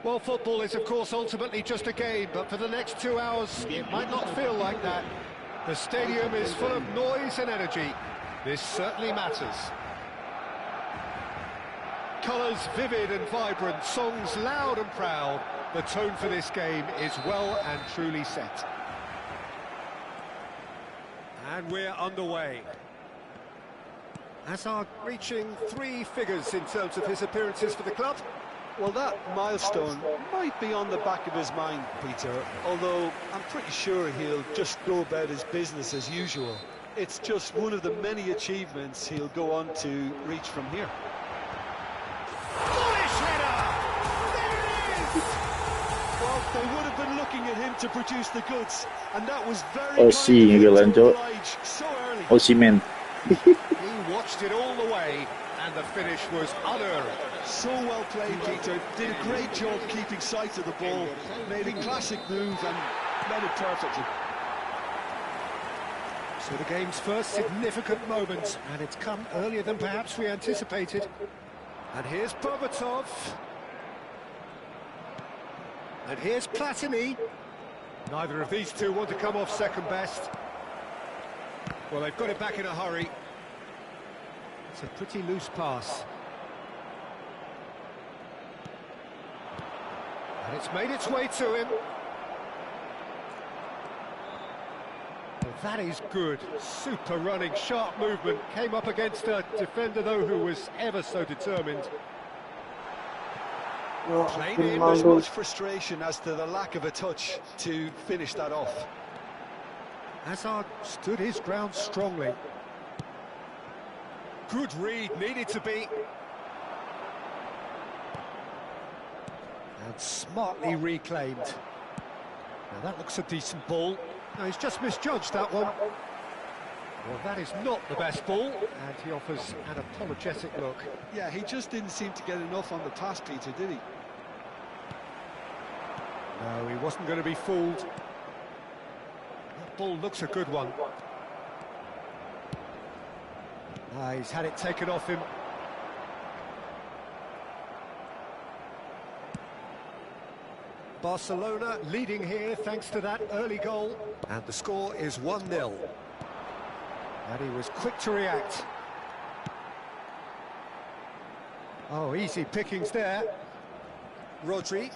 Well, football is, of course, ultimately just a game, but for the next 2 hours, it might not feel like that. The stadium is full of noise and energy. This certainly matters. Colours vivid and vibrant, songs loud and proud. The tone for this game is well and truly set. And we're underway. Hazard reaching 3 figures in terms of his appearances for the club. Well, that milestone might be on the back of his mind, Peter, although I'm pretty sure he'll just go about his business as usual. It's just one of the many achievements he'll go on to reach from here. Bullish header! There it is! Well, they would have been looking at him to produce the goods, and that was very Oh, kind sí, of him to Yolanda. oblige so early. Osimhen. He watched it all the way, and the finish was unerring. So well played, Peter. Did a great job keeping sight of the ball, made a classic move and led it perfectly. So the game's first significant moment, and it's come earlier than perhaps we anticipated. And here's Berbatov. And here's Platini. Neither of these two want to come off second best. Well, they've got it back in a hurry. It's a pretty loose pass. And it's made its way to him. Well, that is good. Super running, sharp movement. Came up against a defender, though, who was ever so determined. Played in. There's much frustration as to the lack of a touch to finish that off. Hazard stood his ground strongly. Good read, needed to be. And smartly reclaimed. Now that looks a decent ball. No, he's just misjudged that one. Well, that is not the best ball, and he offers an apologetic look. Yeah, he just didn't seem to get enough on the pass, Peter, did he? No, he wasn't going to be fooled. That ball looks a good one. He's had it taken off him. Barcelona leading here thanks to that early goal. And the score is 1-0. And he was quick to react. Oh, easy pickings there. Rodri.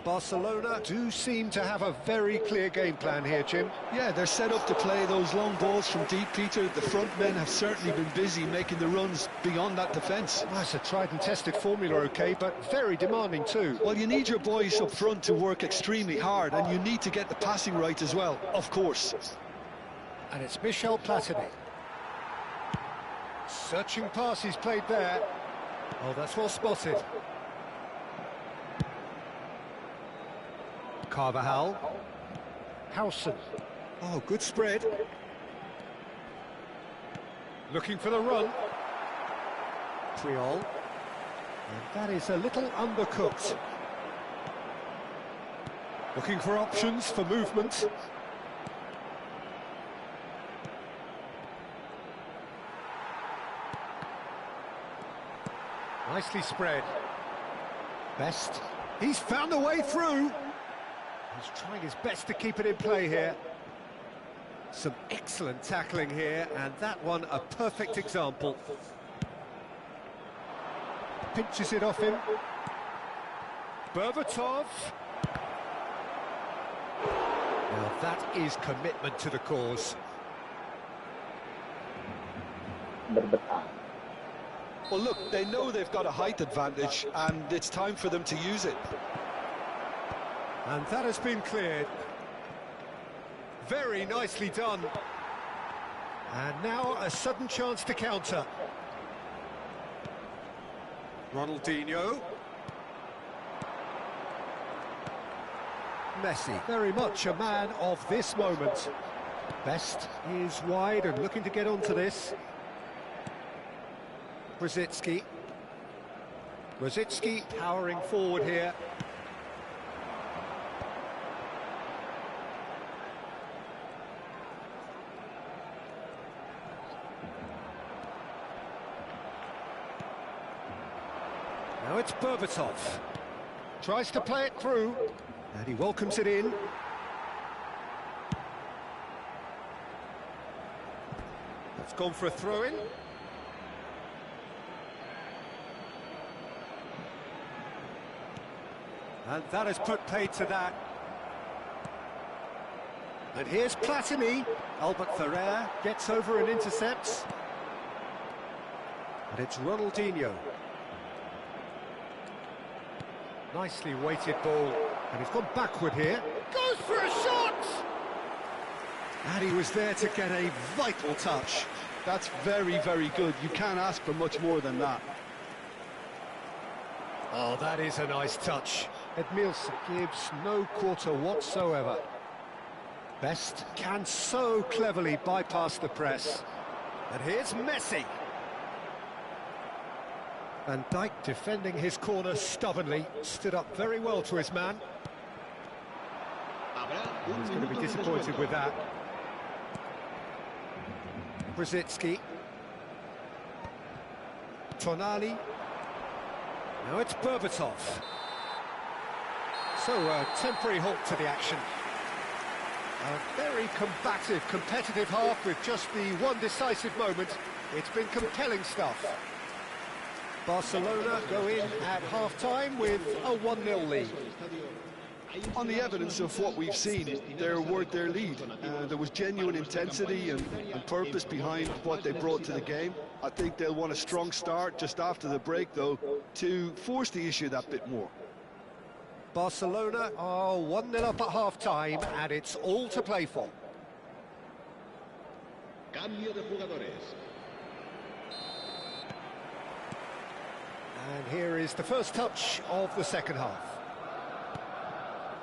Barcelona do seem to have a very clear game plan here, Jim. Yeah, they're set up to play those long balls from deep, Peter. The front men have certainly been busy making the runs beyond that defence. Well, it's a tried and tested formula, OK, but very demanding too. Well, you need your boys up front to work extremely hard, and you need to get the passing right as well, of course. And it's Michel Platini. Searching pass he's played there. Oh, that's well spotted. Carvajal. Howson. Oh, good spread. Looking for the run. Triol. And that is a little undercooked. Looking for options for movement. Nicely spread. Best. He's found a way through. He's trying his best to keep it in play here. Some excellent tackling here, and that one a perfect example. Pinches it off him. Berbatov. Now that is commitment to the cause. Well, look, they know they've got a height advantage, and it's time for them to use it. And that has been cleared. Very nicely done. And now a sudden chance to counter. Ronaldinho. Messi, very much a man of this moment. Best is wide and looking to get onto this. Brzezinski. Brzezinski powering forward here. Now it's Berbatov. Tries to play it through, and he welcomes it in. It's gone for a throw-in. And that has put paid to that. And here's Platini. Albert Ferrer gets over and intercepts. And it's Ronaldinho. Nicely weighted ball. And he's gone backward here. Goes for a shot! And he was there to get a vital touch. That's very, very good. You can't ask for much more than that. Oh, that is a nice touch. Edmilson gives no quarter whatsoever. Best can so cleverly bypass the press. And here's Messi. Van Dijk defending his corner stubbornly, stood up very well to his man. He's going to be disappointed with that. Brzezinski. Tonali. Now it's Berbatov. So a temporary halt to the action. A very combative, competitive half with just the one decisive moment. It's been compelling stuff. Barcelona go in at half-time with a 1-0 lead. On the evidence of what we've seen, they're worth their lead. There was genuine intensity and purpose behind what they brought to the game. I think they'll want a strong start just after the break, though, to force the issue that bit more. Barcelona are 1-0 up at half-time, and it's all to play for. Cambio de jugadores. And here is the first touch of the second half.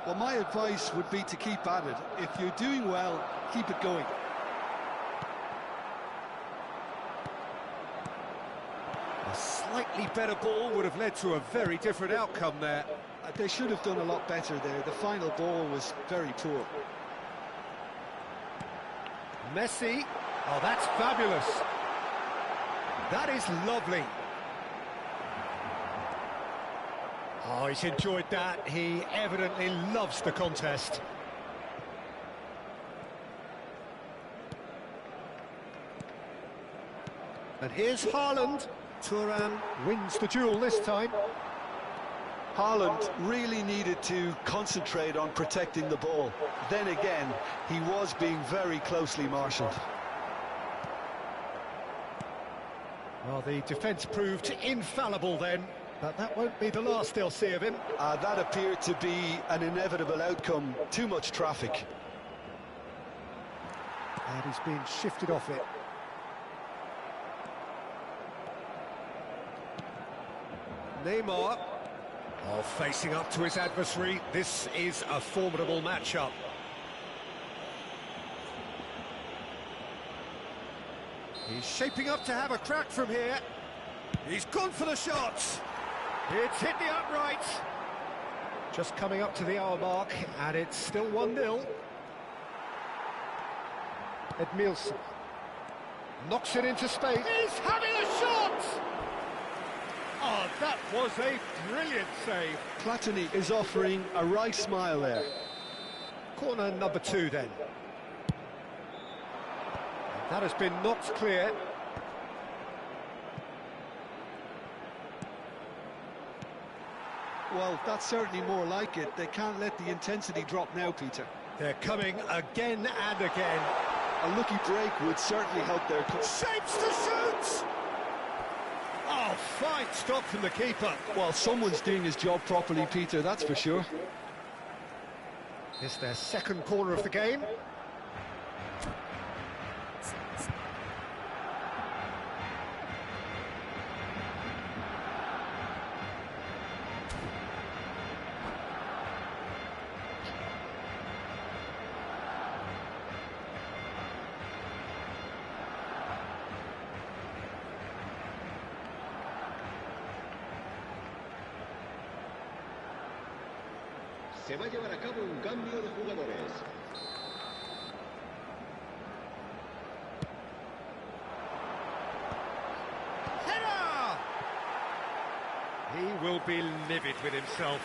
Well, my advice would be to keep at it. If you're doing well, keep it going. A slightly better ball would have led to a very different outcome there. They should have done a lot better there. The final ball was very poor. Messi. Oh, that's fabulous. That is lovely. Oh, he's enjoyed that. He evidently loves the contest. And here's Haaland. Thuram wins the duel this time. Haaland really needed to concentrate on protecting the ball. Then again, he was being very closely marshalled. Well, the defence proved infallible then, but that won't be the last they'll see of him. That appeared to be an inevitable outcome. Too much traffic. And he's been shifted off it. Neymar. Oh, facing up to his adversary. This is a formidable matchup. He's shaping up to have a crack from here. He's gone for the shots. It's hit the upright. Just coming up to the hour mark, and it's still 1-0. Edmilson knocks it into space. He's having a shot! Oh, that was a brilliant save. Platini is offering a right smile there. Corner number 2 then. That has been knocked clear. Well, that's certainly more like it. They can't let the intensity drop now, Peter. They're coming again and again. A lucky break would certainly help their... Shapes to shoot! Oh, fine stop from the keeper. Well, someone's doing his job properly, Peter, that's for sure. It's their second corner of the game. Se va a llevar a cabo un cambio de jugadores. Header! He will be livid with himself.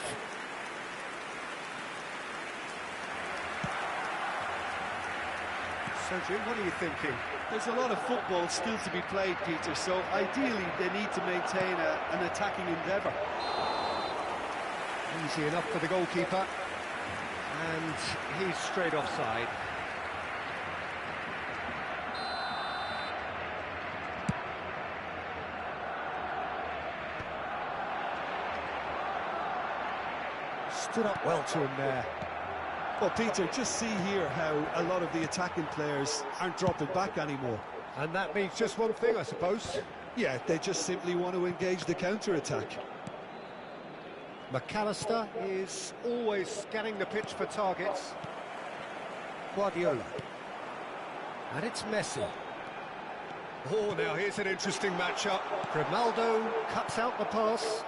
So, Jim, what are you thinking? There's a lot of football still to be played, Peter, so ideally they need to maintain an attacking endeavour. Easy enough for the goalkeeper. And he's straight offside. Stood up well to him there. Well, Peter, just see here how a lot of the attacking players aren't dropping back anymore. And that means just one thing, I suppose. Yeah, they just simply want to engage the counter-attack. McAllister is always scanning the pitch for targets. Guardiola. And it's Messi. Oh, now here's an interesting matchup. Grimaldo cuts out the pass.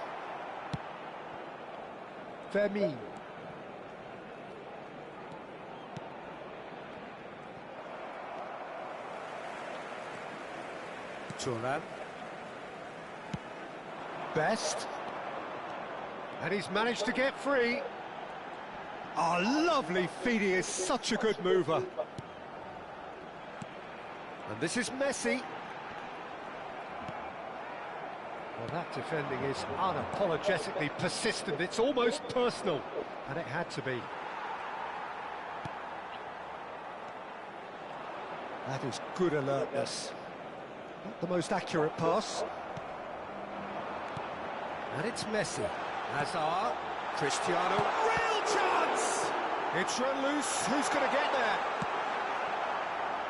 Fermin. Turan. Best. And he's managed to get free. Oh, lovely feed. He is such a good mover. And this is Messi. Well, that defending is unapologetically persistent. It's almost personal. And it had to be. That is good alertness. Not the most accurate pass. And it's Messi. Hazard. Cristiano. Real chance! It's run loose. Who's going to get there?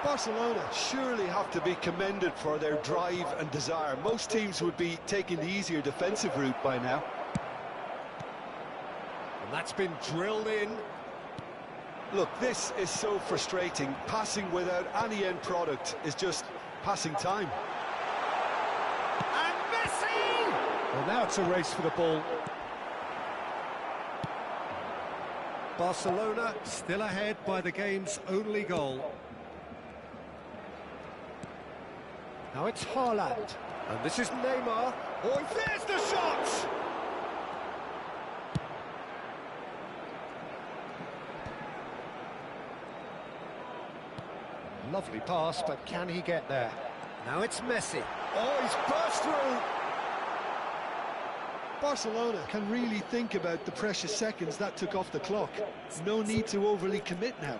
Barcelona surely have to be commended for their drive and desire. Most teams would be taking the easier defensive route by now. And that's been drilled in. Look, this is so frustrating. Passing without any end product is just passing time. And Messi! Well, now it's a race for the ball. Barcelona still ahead by the game's only goal. Now it's Haaland. And this is Neymar. Oh, there's the shot! Lovely pass, but can he get there? Now it's Messi. Oh, he's burst through! Barcelona can really think about the precious seconds that took off the clock. No need to overly commit now.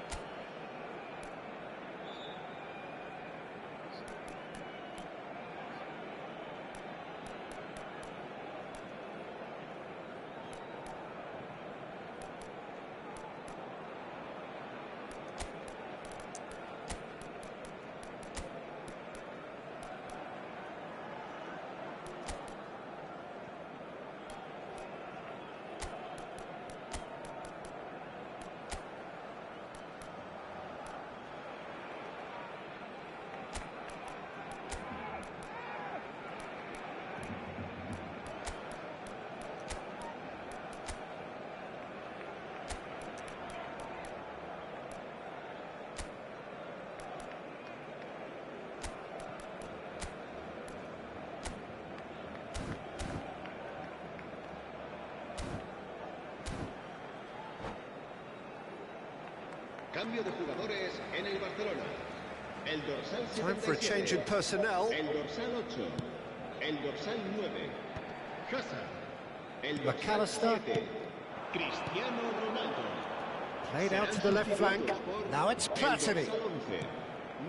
Cambio de jugadores en el Barcelona. El dorsal 77. Time for a change in personnel. El dorsal 8. El dorsal 9. Hazard. El dorsal McAllister. 7. Cristiano Ronaldo. Played out to the left flank. Now it's Platini. El dorsal 11.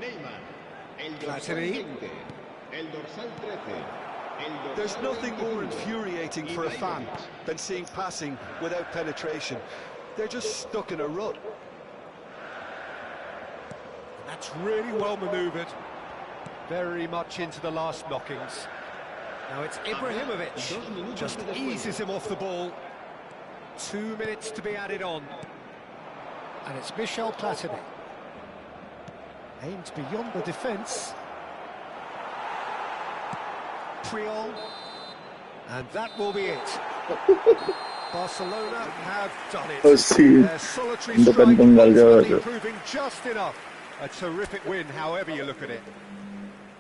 Neymar. El dorsal Platini. 20. El dorsal 13. There's nothing more infuriating for a fan than seeing passing without penetration. They're just stuck in a rut. That's really well manoeuvred. Very much into the last knockings. Now it's Ibrahimovic. Just eases him off the ball. 2 minutes to be added on. And it's Michel Platini. Aimed beyond the defence. Triol. And that will be it. Barcelona have done it. Their solitary strike ultimately proving just enough. A terrific win, however you look at it.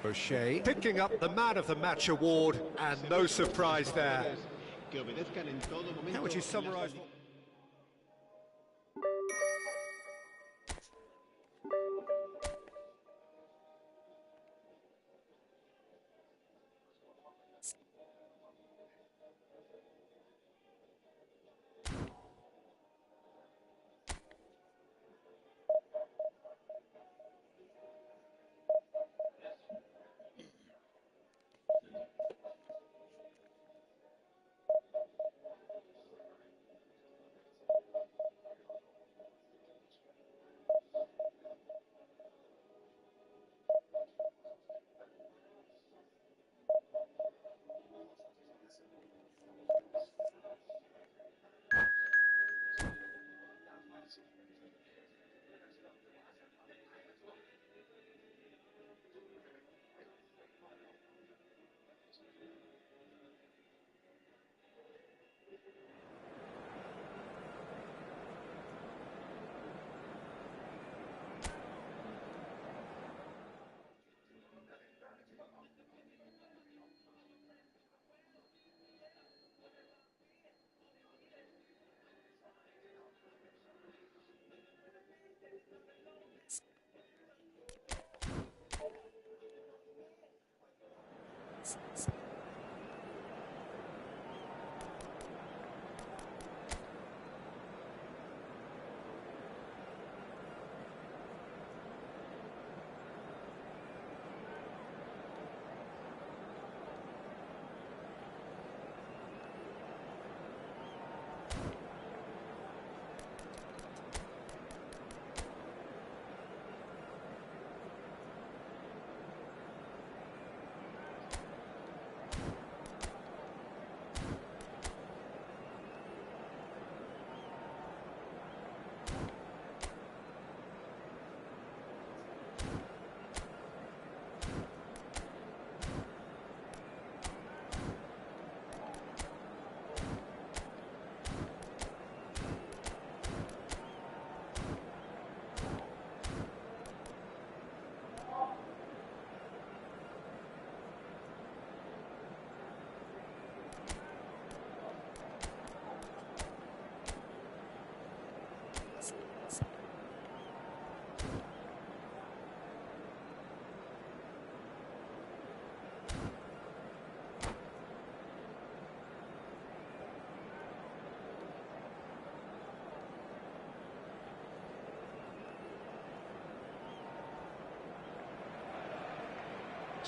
O'Shea picking up the Man of the Match award, and no surprise there. How would you summarise?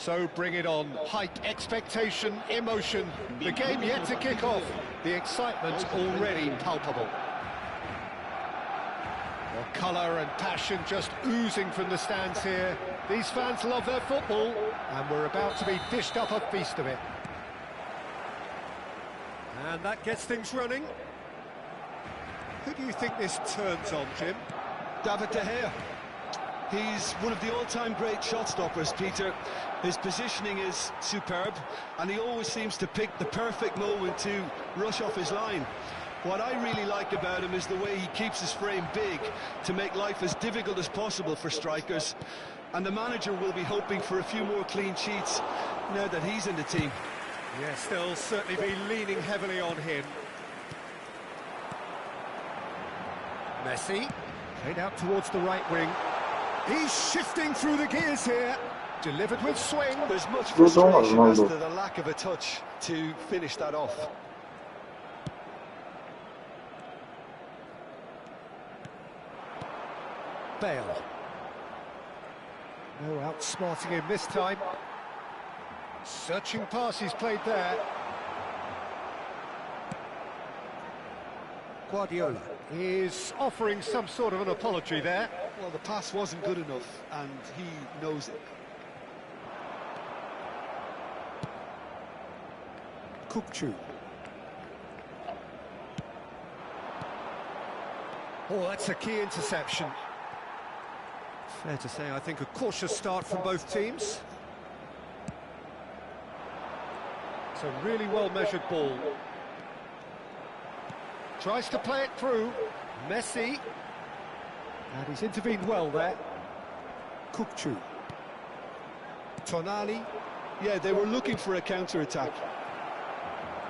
So bring it on. Height, expectation, emotion. The game yet to kick off. The excitement already palpable. Well, colour and passion just oozing from the stands here. These fans love their football, and we're about to be dished up a feast of it. And that gets things running. Who do you think this turns on, Jim? David De Gea. He's one of the all-time great shot-stoppers, Peter. His positioning is superb, and he always seems to pick the perfect moment to rush off his line. What I really like about him is the way he keeps his frame big to make life as difficult as possible for strikers. And the manager will be hoping for a few more clean sheets now that he's in the team. Yes, they'll certainly be leaning heavily on him. Messi, played out towards the right wing. He's shifting through the gears here. Delivered with swing. There's much frustration as to the lack of a touch to finish that off. Bale. No outsmarting him this time. Searching pass he's played there. Guardiola is offering some sort of an apology there. Well, the pass wasn't good enough, and he knows it. Kupchu. Oh, that's a key interception. Fair to say, I think a cautious start from both teams. It's a really well-measured ball. Tries to play it through. Messi. And he's intervened well there. Kupchu. Tonali. Yeah, they were looking for a counter-attack.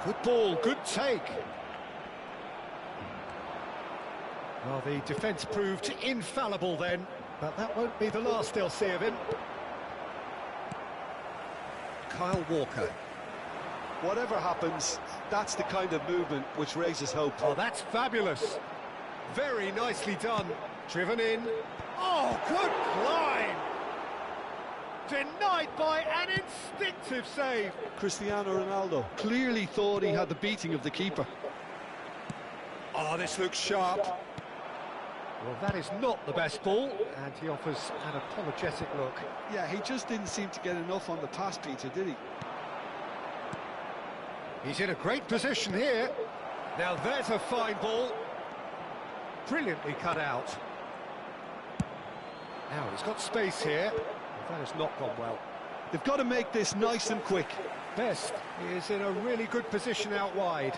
Good ball, good take. Well, the defence proved infallible then, but that won't be the last they'll see of him. Kyle Walker. Whatever happens, that's the kind of movement which raises hope. Oh, that's fabulous. Very nicely done. Driven in. Oh, good climb. Denied by an instinctive save. Cristiano Ronaldo clearly thought he had the beating of the keeper. Oh, this looks sharp. Well, that is not the best ball, and he offers an apologetic look. Yeah, he just didn't seem to get enough on the pass, Peter, did he? He's in a great position here. Now there's a fine ball. Brilliantly cut out. Now he's got space here. That has not gone well. They've got to make this nice and quick. Best is in a really good position out wide.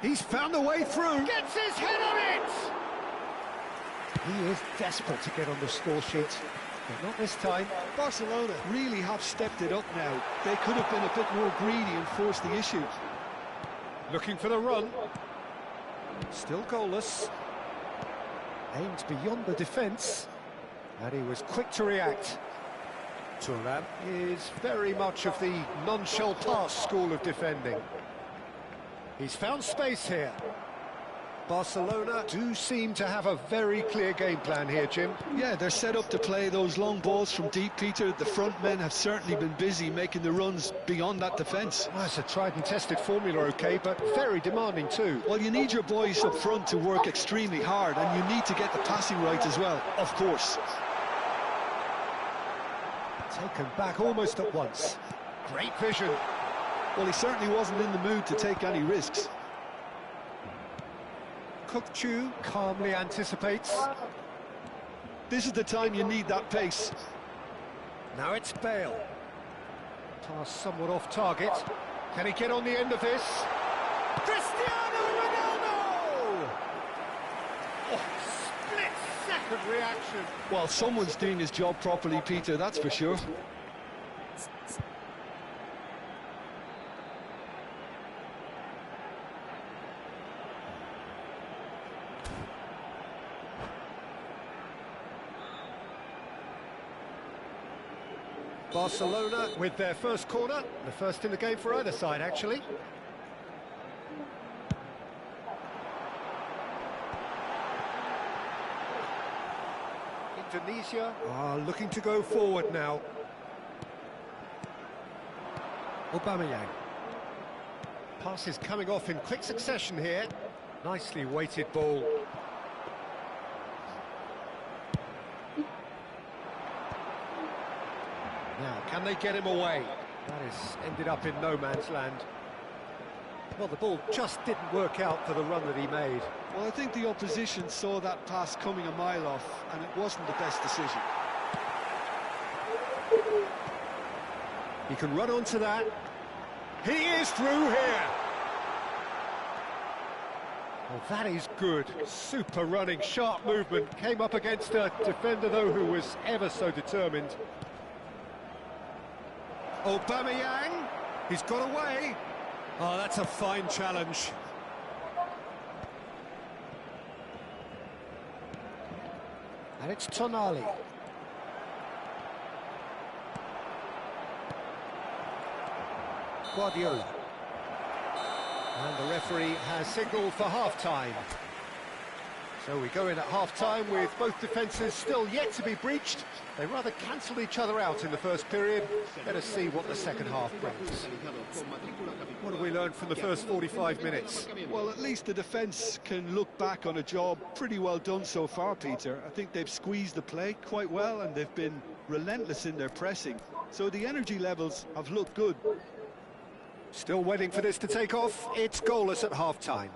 He's found a way through. Gets his head on it! He is desperate to get on the score sheet, but not this time. Barcelona really have stepped it up now. They could have been a bit more greedy and forced the issue. Looking for the run. Still goalless. Aimed beyond the defence, and he was quick to react. Thuram is very much of the non-shell pass school of defending. He's found space here. Barcelona do seem to have a very clear game plan here, Jim. Yeah, they're set up to play those long balls from deep, Peter. The front men have certainly been busy making the runs beyond that defence. Well, it's a tried and tested formula, OK, but very demanding too. Well, you need your boys up front to work extremely hard, and you need to get the passing right as well, of course. Taken back almost at once. Great vision. Well, he certainly wasn't in the mood to take any risks. Chu calmly anticipates. This is the time you need that pace. Now it's Bale. Pass somewhat off target. Can he get on the end of this? Cristiano Ronaldo! Oh, split-second reaction. Well, someone's doing his job properly, Peter, that's for sure. Barcelona with their first corner, the first in the game for either side, actually. Indonesia are looking to go forward now. Aubameyang. Pass is coming off in quick succession here. Nicely weighted ball. Now, can they get him away? That has ended up in no man's land. Well, the ball just didn't work out for the run that he made. Well, I think the opposition saw that pass coming a mile off, and it wasn't the best decision. He can run onto that. He is through here. Well, that is good. Super running, sharp movement. Came up against a defender, though, who was ever so determined. Aubameyang, he's got away. Oh, that's a fine challenge. And it's Tonali. Guardiola. And the referee has signalled for half-time. So we go in at half-time with both defences still yet to be breached. They rather cancelled each other out in the first period. Let us see what the second half brings. What have we learned from the first 45 minutes? Well, at least the defence can look back on a job pretty well done so far, Peter. I think they've squeezed the play quite well, and they've been relentless in their pressing. So the energy levels have looked good. Still waiting for this to take off. It's goalless at half-time.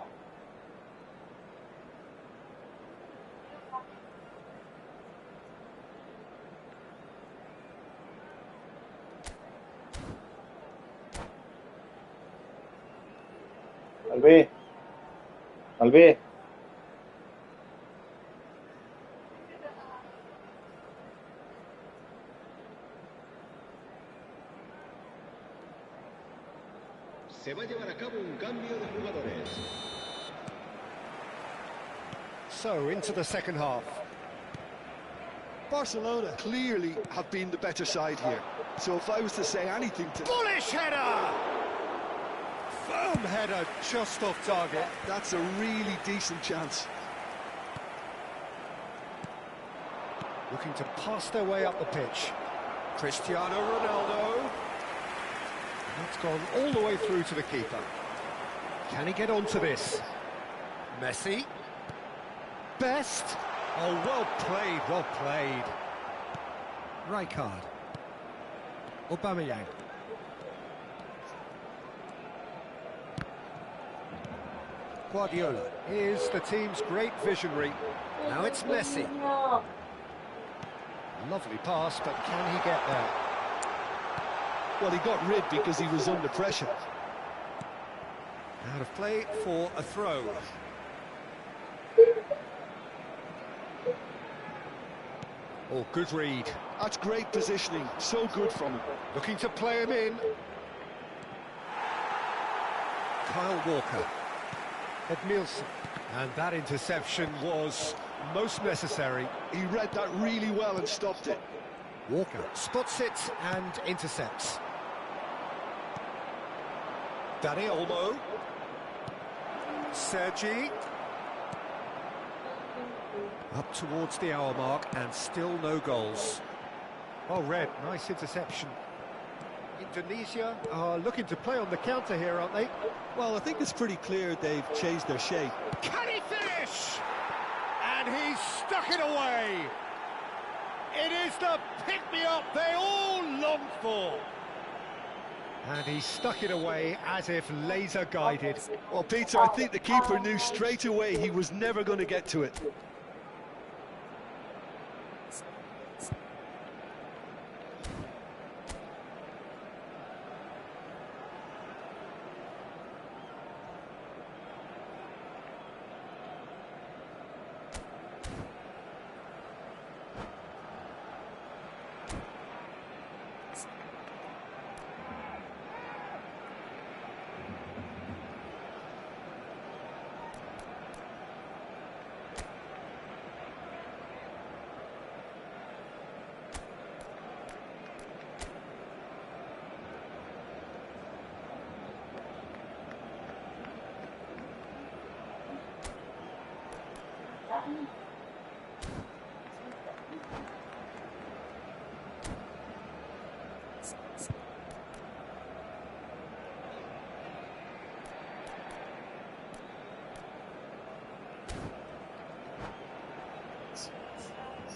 Albi. Se va a llevar a cabo un cambio de jugadores. So, into the second half. Barcelona clearly have been the better side here. So if I was to say anything to... Bullish header! Firm header, just off target. That's a really decent chance. Looking to pass their way up the pitch. Cristiano Ronaldo. That's gone all the way through to the keeper. Can he get onto this? Messi. Best. Oh, well played, well played. Rijkaard. Aubameyang. Guardiola is the team's great visionary. Now it's Messi. Lovely pass, but can he get there? Well, he got rid because he was under pressure. Out of play for a throw. Oh, good read. That's great positioning, so good from him. Looking to play him in. Kyle Walker. Edmilson. And that interception was most necessary. He read that really well and stopped it. Walker spots it and intercepts. Dani Olmo. Sergi. Up towards the hour mark and still no goals. Oh, Red, nice interception. Indonesia are looking to play on the counter here, aren't they? Well, I think it's pretty clear they've changed their shape. Can he finish? And he's stuck it away. It is the pick-me-up they all longed for. And he stuck it away as if laser-guided. Well, Peter, I think the keeper knew straight away he was never going to get to it.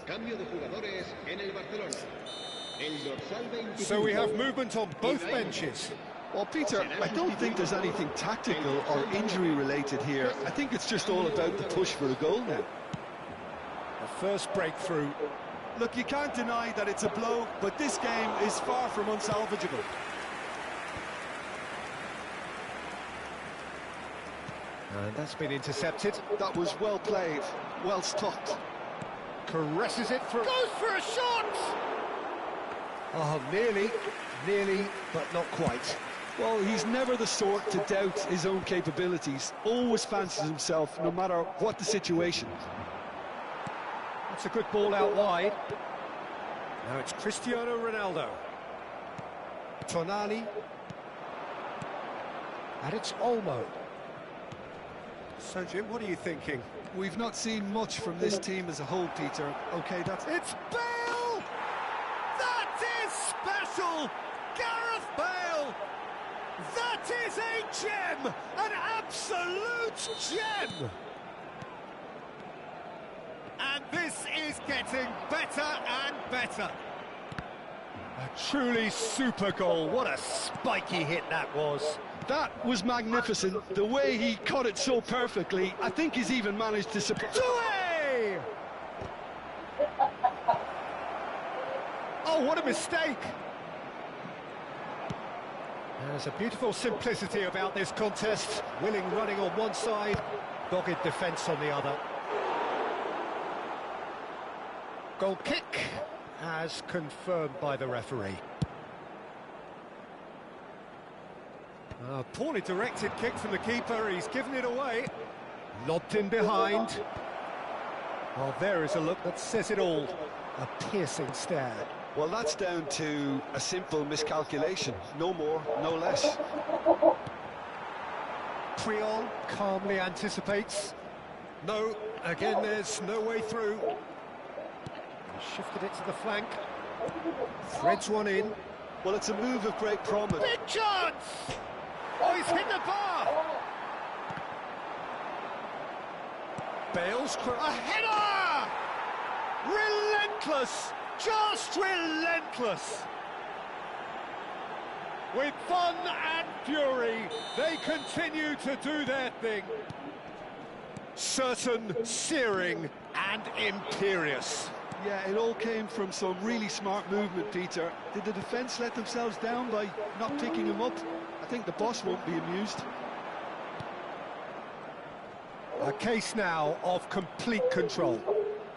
Cambio de jugadores en el Barcelona. El dorsal 25. So we have movement on both benches. Well, Peter, I don't think there's anything tactical or injury-related here. I think it's just all about the push for a goal now. The first breakthrough. Look, you can't deny that it's a blow, but this game is far from unsalvageable. And that's been intercepted. That was well played, well stopped. Caresses it through. Goes for a shot! Oh, nearly, but not quite. Well, he's never the sort to doubt his own capabilities. Always fancies himself, no matter what the situation. That's a good ball out wide. Now it's Cristiano Ronaldo. Tonali. And it's Olmo. So, Jim, what are you thinking? We've not seen much from this team as a whole, Peter. OK, that's... It's Bale! That is special! Gareth Bale! That is a gem! An absolute gem! And this is getting better and better. A truly super goal. What a spiky hit that was. That was magnificent. The way he caught it so perfectly, I think he's even managed to surprise. Oh, what a mistake! There's a beautiful simplicity about this contest. Willing running on one side, dogged defence on the other. Goal kick, as confirmed by the referee. A poorly directed kick from the keeper, he's given it away. Lobbed in behind. Well, there is a look that says it all. A piercing stare. Well, that's down to a simple miscalculation. No more, no less. Priol calmly anticipates. No, again, there's no way through. Shifted it to the flank. Threads one in. Well, it's a move of great promise. Big chance! Oh, he's hit the bar! Bale's a header! Relentless! Just relentless! With fun and fury, they continue to do their thing. Certain, searing and imperious. Yeah, it all came from some really smart movement, Peter. Did the defence let themselves down by not picking him up? I think the boss won't be amused. A case now of complete control.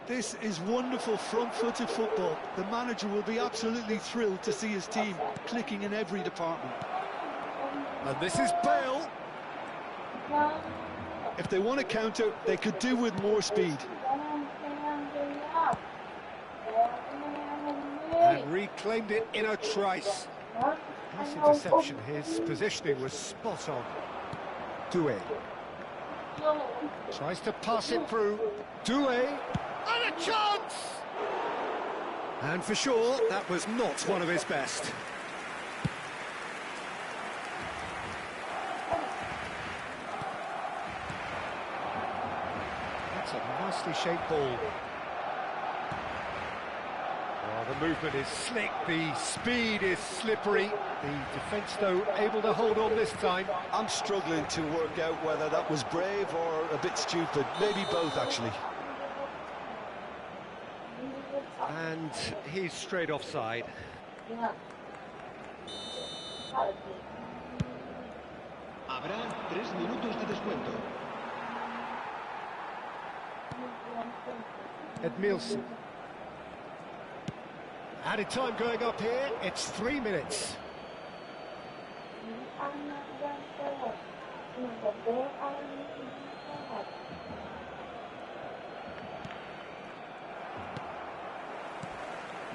This is wonderful front-footed football. The manager will be absolutely thrilled to see his team clicking in every department. And this is Bale. If they want to counter, they could do with more speed. And reclaimed it in a trice. Nice interception, his positioning was spot on. Doué. Tries to pass it through. Doué. And a chance! And for sure, that was not one of his best. That's a nicely shaped ball. Oh, the movement is slick, the speed is slippery. The defence, though, able to hold on this time. I'm struggling to work out whether that was brave or a bit stupid. Maybe both, actually. And he's straight offside. Habrá 3 minutos de descuento. Edmilson. Added time going up here, it's 3 minutes.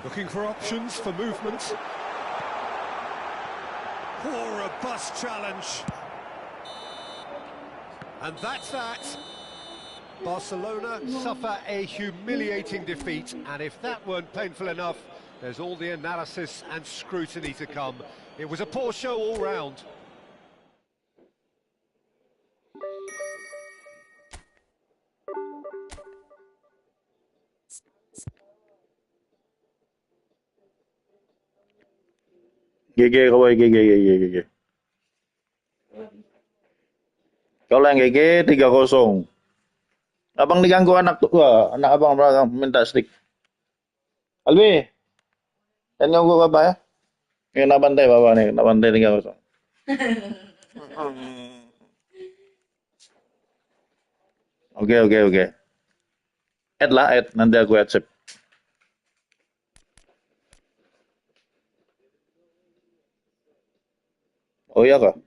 Looking for options for movement. Poor robust challenge. And that's that. Barcelona suffer a humiliating defeat, and if that weren't painful enough, there's all the analysis and scrutiny to come. It was a poor show all round. GG kau boy, GG. Kau lah yang GG 3-0. Abang diganggu anak tuh, anak abang minta stick. Albi, dan ganggu bapak ya? Kena bantai bapak nih, kena bantai 3-0. Oke. Add, nanti aku accept. Oh iya kak?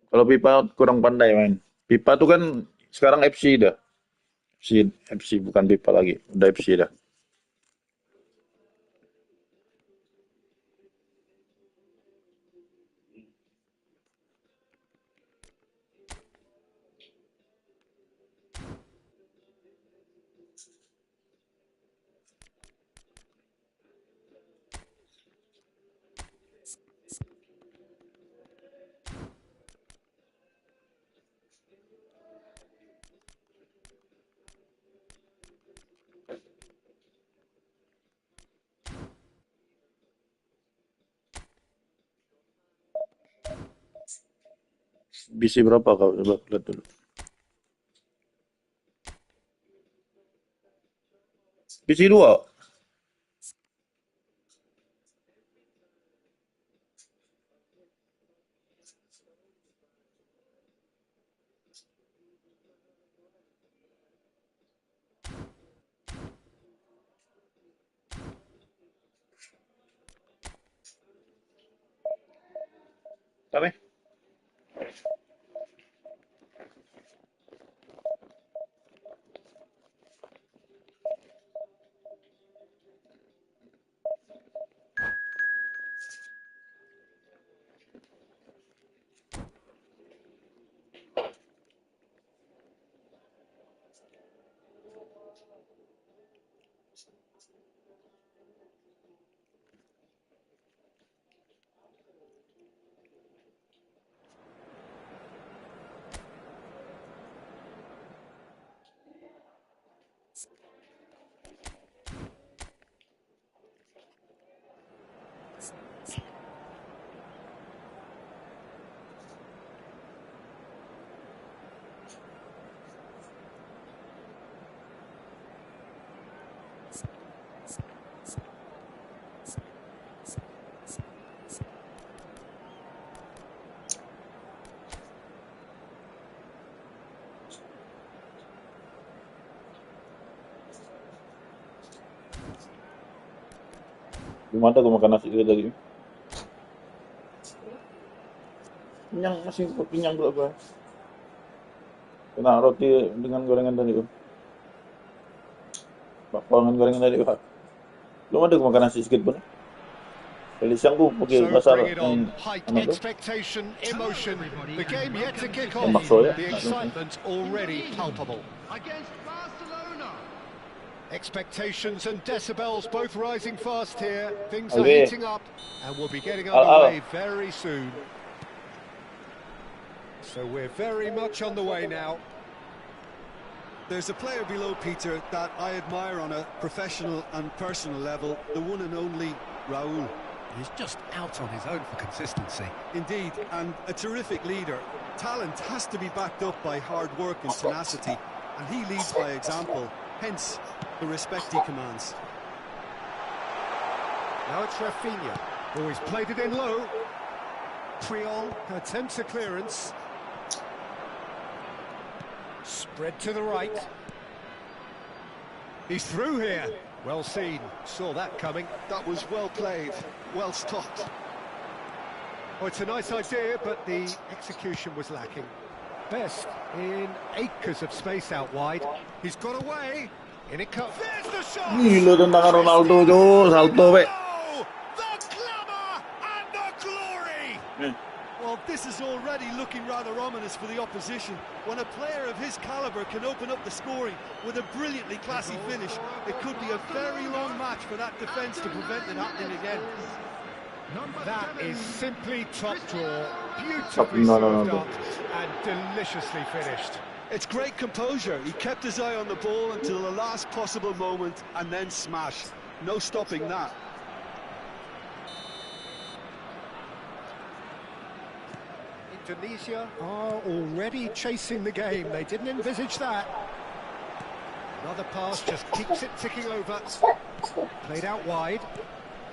Kalau Pipa kurang pandai main. Pipa tuh kan sekarang FC dah. FC bukan Pipa lagi, udah FC dah. BC berapa kau? Coba lihat dulu. BC 2. Tapi? Gimana aku makan nasi tadi? Kenyang, masih kenyang pula gua. Kena roti dengan gorengan tadi, Pak. Dengan gorengan tadi, Pak. Lumadag magka-nasa skid po na. Kalisang ko, So pasar bring it on, ng, height, ano to? expectation, emotion. The game yet to kick Yung off. Maxoya. The excitement already palpable. Against Barcelona. Expectations and decibels both rising fast here. Things are Okay. heating up and we'll be getting Al- underway very soon. So we're very much on the way now. There's a player below, Peter, that I admire on a professional and personal level, the one and only Raul. He's just out on his own for consistency. Indeed, and a terrific leader. Talent has to be backed up by hard work and tenacity, and he leads by example, hence the respect he commands. Now it's Rafinha. Oh, he's played it in low. Priol attempts a clearance. Spread to the right. He's through here. Well seen. Saw that coming. That was well played, well stopped. Oh, it's a nice idea, but the execution was lacking. Best in acres of space out wide. He's got away. In it comes. There's the shot! Gila doon na Ronaldo, jo. Salto, be. Oh, the glamour and the glory! Well, this is already looking rather ominous for the opposition. When a player of his calibre can open up the scoring with a brilliantly classy finish, it could be a very long match for that defence to prevent it happening again. That is simply top draw, beautifully No. served up and deliciously finished. It's great composure. He kept his eye on the ball until the last possible moment and then smash. No stopping that. Indonesia are already chasing the game. They didn't envisage that. Another pass just keeps it ticking over. Played out wide.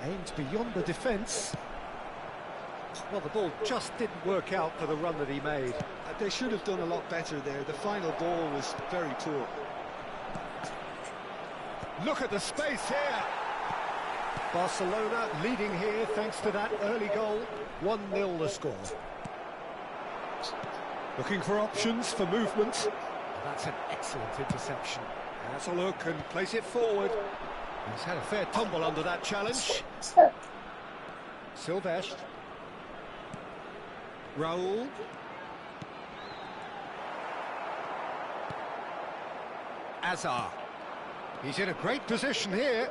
Aimed beyond the defence. Well, the ball just didn't work out for the run that he made. They should have done a lot better there. The final ball was very poor. Look at the space here. Barcelona leading here thanks to that early goal. 1-0 the score. Looking for options for movement. That's an excellent interception. Has a look and plays it forward. He's had a fair tumble under that challenge. Silvestre. Raul. Azar. He's in a great position here.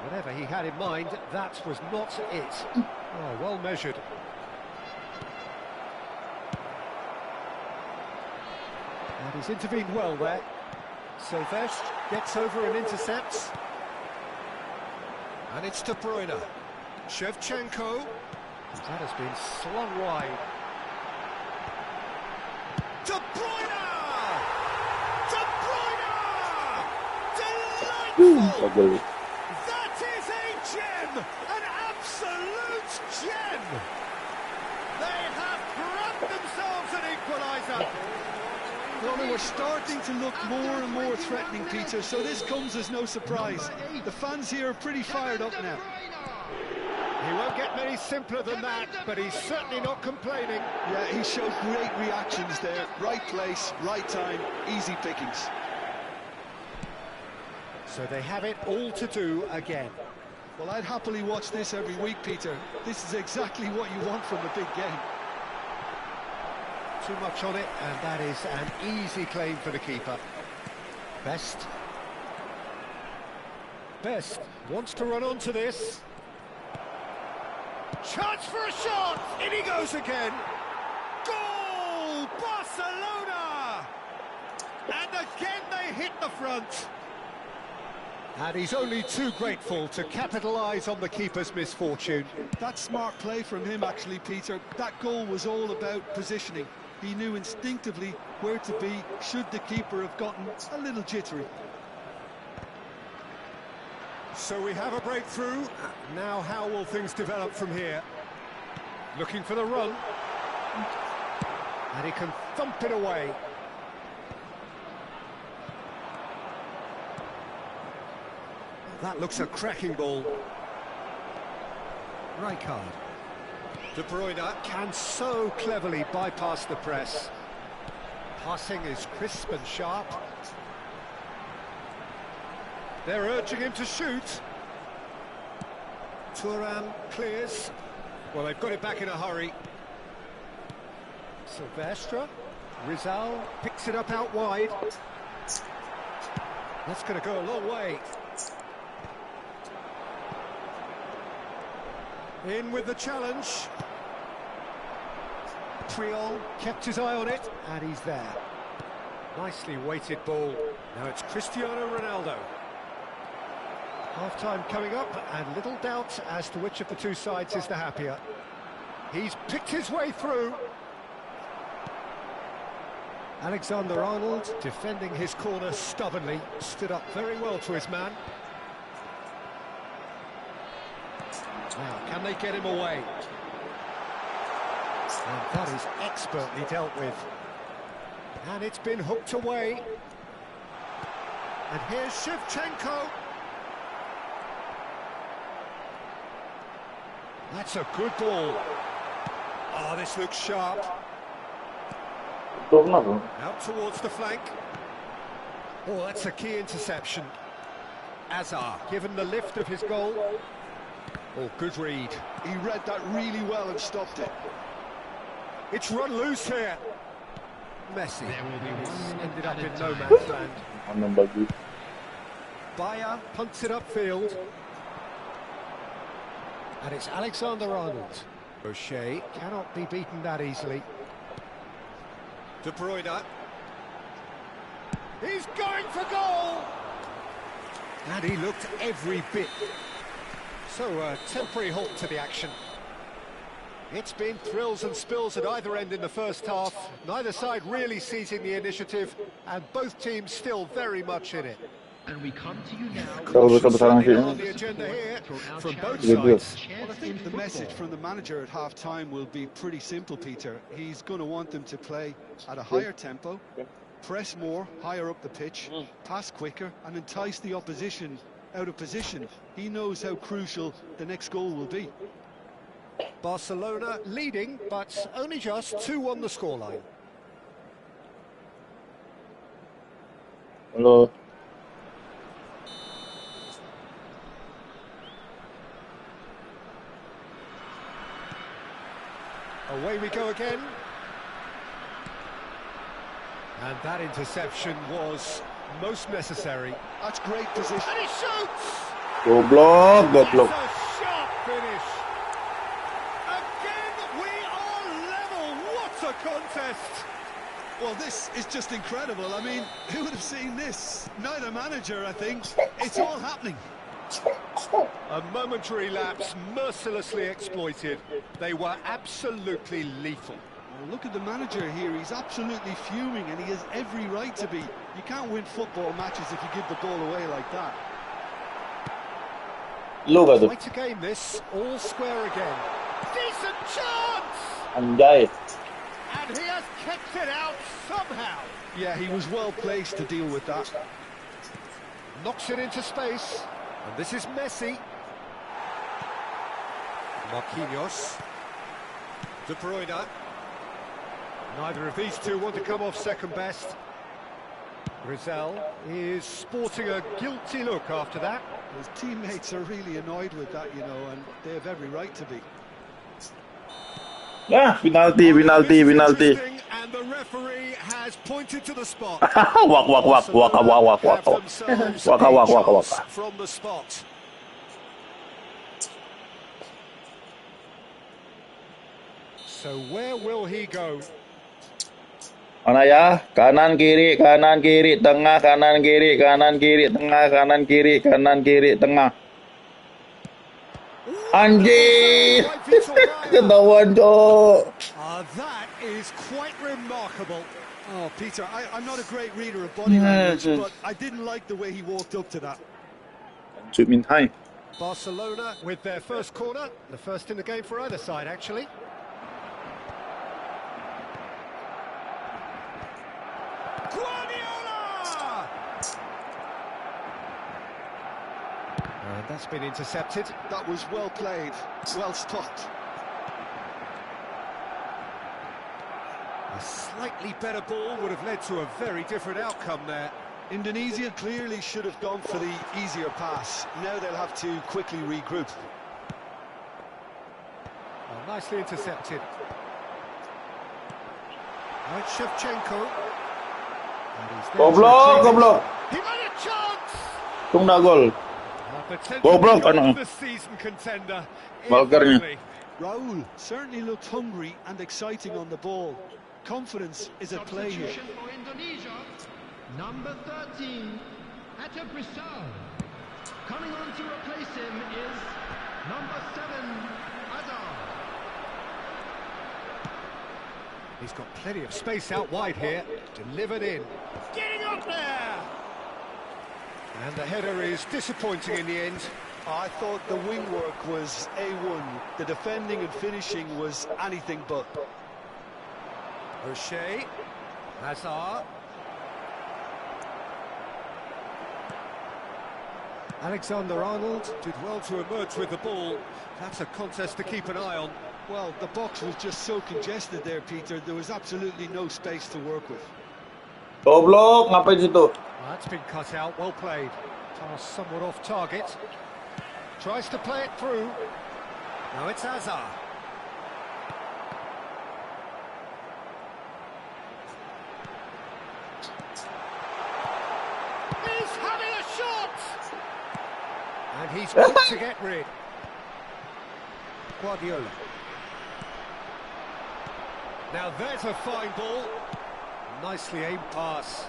Whatever he had in mind, that was not it. Oh, well measured. And he's intervened well there. Silvestre gets over and intercepts. And it's De Bruyne. Shevchenko. That has been slung wide. De Bruyne! De Bruyne! Delightful! That is a gem! An absolute gem! They have grabbed themselves an equaliser! Well, they were starting to look more and more threatening, Peter, so this comes as no surprise. The fans here are pretty fired up now. He won't get many simpler than that, but he's certainly not complaining. Yeah, he showed great reactions there. Right place, right time, easy pickings. So they have it all to do again. Well, I'd happily watch this every week, Peter. This is exactly what you want from a big game. Too much on it, and that is an easy claim for the keeper. Best wants to run onto this. Chance for a shot! In he goes again! Goal! Barcelona! And again they hit the front. And he's only too grateful to capitalise on the keeper's misfortune. That's smart play from him, actually, Peter. That goal was all about positioning. He knew instinctively where to be should the keeper have gotten a little jittery. So we have a breakthrough. Now how will things develop from here? Looking for the run. And he can thump it away. That looks a cracking ball. Rijkaard. De Bruyne can so cleverly bypass the press. Passing is crisp and sharp. They're urging him to shoot. Thuram clears. Well, they've got it back in a hurry. Silvestre. Rizal picks it up out wide. That's going to go a long way. In with the challenge. Triol kept his eye on it, and he's there. Nicely weighted ball. Now it's Cristiano Ronaldo. Half-time coming up, and little doubt as to which of the two sides is the happier. He's picked his way through. Alexander-Arnold defending his corner stubbornly, stood up very well to his man. Now, can they get him away? And that is expertly dealt with. And it's been hooked away. And here's Shevchenko. That's a good ball. Oh, this looks sharp. Out towards the flank. Oh, that's a key interception. Azar, given the lift of his goal. Oh, good read. He read that really well and stopped it. It's run loose here. Messi. He's ended up in no man's land. Bayer punts it upfield. And it's Alexander-Arnold. O'Shea cannot be beaten that easily. De Bruyne. He's going for goal! And he looked every bit. So a temporary halt to the action. It's been thrills and spills at either end in the first half. Neither side really seizing the initiative, and both teams still very much in it. And we come to you now. On the agenda here from both sides. Well, I think the message from the manager at half-time will be pretty simple, Peter. He's going to want them to play at a higher tempo, press more, higher up the pitch, pass quicker, and entice the opposition out of position. He knows how crucial the next goal will be. Barcelona leading, but only just 2 on the scoreline. Hello. Away we go again. And that interception was most necessary. That's great position. And he shoots! Goblok. That's a sharp finish. Again, we are level. What a contest! Well, this is just incredible. I mean, who would have seen this? Neither manager, I think. It's all happening. A momentary lapse mercilessly exploited. They were absolutely lethal. Well, look at the manager here. He's absolutely fuming, and he has every right to be. You can't win football matches if you give the ball away like that. Look at Quite a game this, all square again. Decent chance! Anjay. And he has kept it out somehow. Yeah, he was well placed to deal with that. Knocks it into space. And this is Messi. Marquinhos. De Bruyne. Neither of these two want to come off second best. Rizal is sporting a guilty look after that. His teammates are really annoyed with that, you know, and they have every right to be. Yeah, penalty. And the referee has pointed to the spot. Wak. From the spot. So where will he go? Mana ya? Kanan kiri, tengah, kanan kiri, tengah, kanan kiri, tengah. Anjir! Ketahuan, Cok. That is quite remarkable. Oh, Peter, I'm not a great reader of body language, but I didn't like the way he walked up to that. Shoot Min Hai. Barcelona with their first corner, the first in the game for either side, actually. And that's been intercepted. That was well played, well stopped. A slightly better ball would have led to a very different outcome there. Indonesia clearly should have gone for the easier pass. Now they'll have to quickly regroup. Well, nicely intercepted. Now it's Shevchenko. Goblok. He made a chance! Tung na gol. Goblok, ano? The season contender. Malgarnya. Infinitely. Raul certainly looked hungry and exciting on the ball. Confidence is at play here. Substitution for Indonesia. Number 13, Hatta Brisal. Coming on to replace him is number 7, Azar. He's got plenty of space out wide here. Delivered in. Getting up there! And the header is disappointing in the end. I thought the wing work was A1. The defending and finishing was anything but. O'Shea. Hazard. Alexander-Arnold did well to emerge with the ball. That's a contest to keep an eye on. Well, the box was just so congested there, Peter. There was absolutely no space to work with. Goblok, ngapain situ? That's been cut out, well played. Pass somewhat off target. Tries to play it through. Now it's Hazard. He's having a shot! And he's got to get rid. Guardiola. Now there's a fine ball. Nicely aimed pass.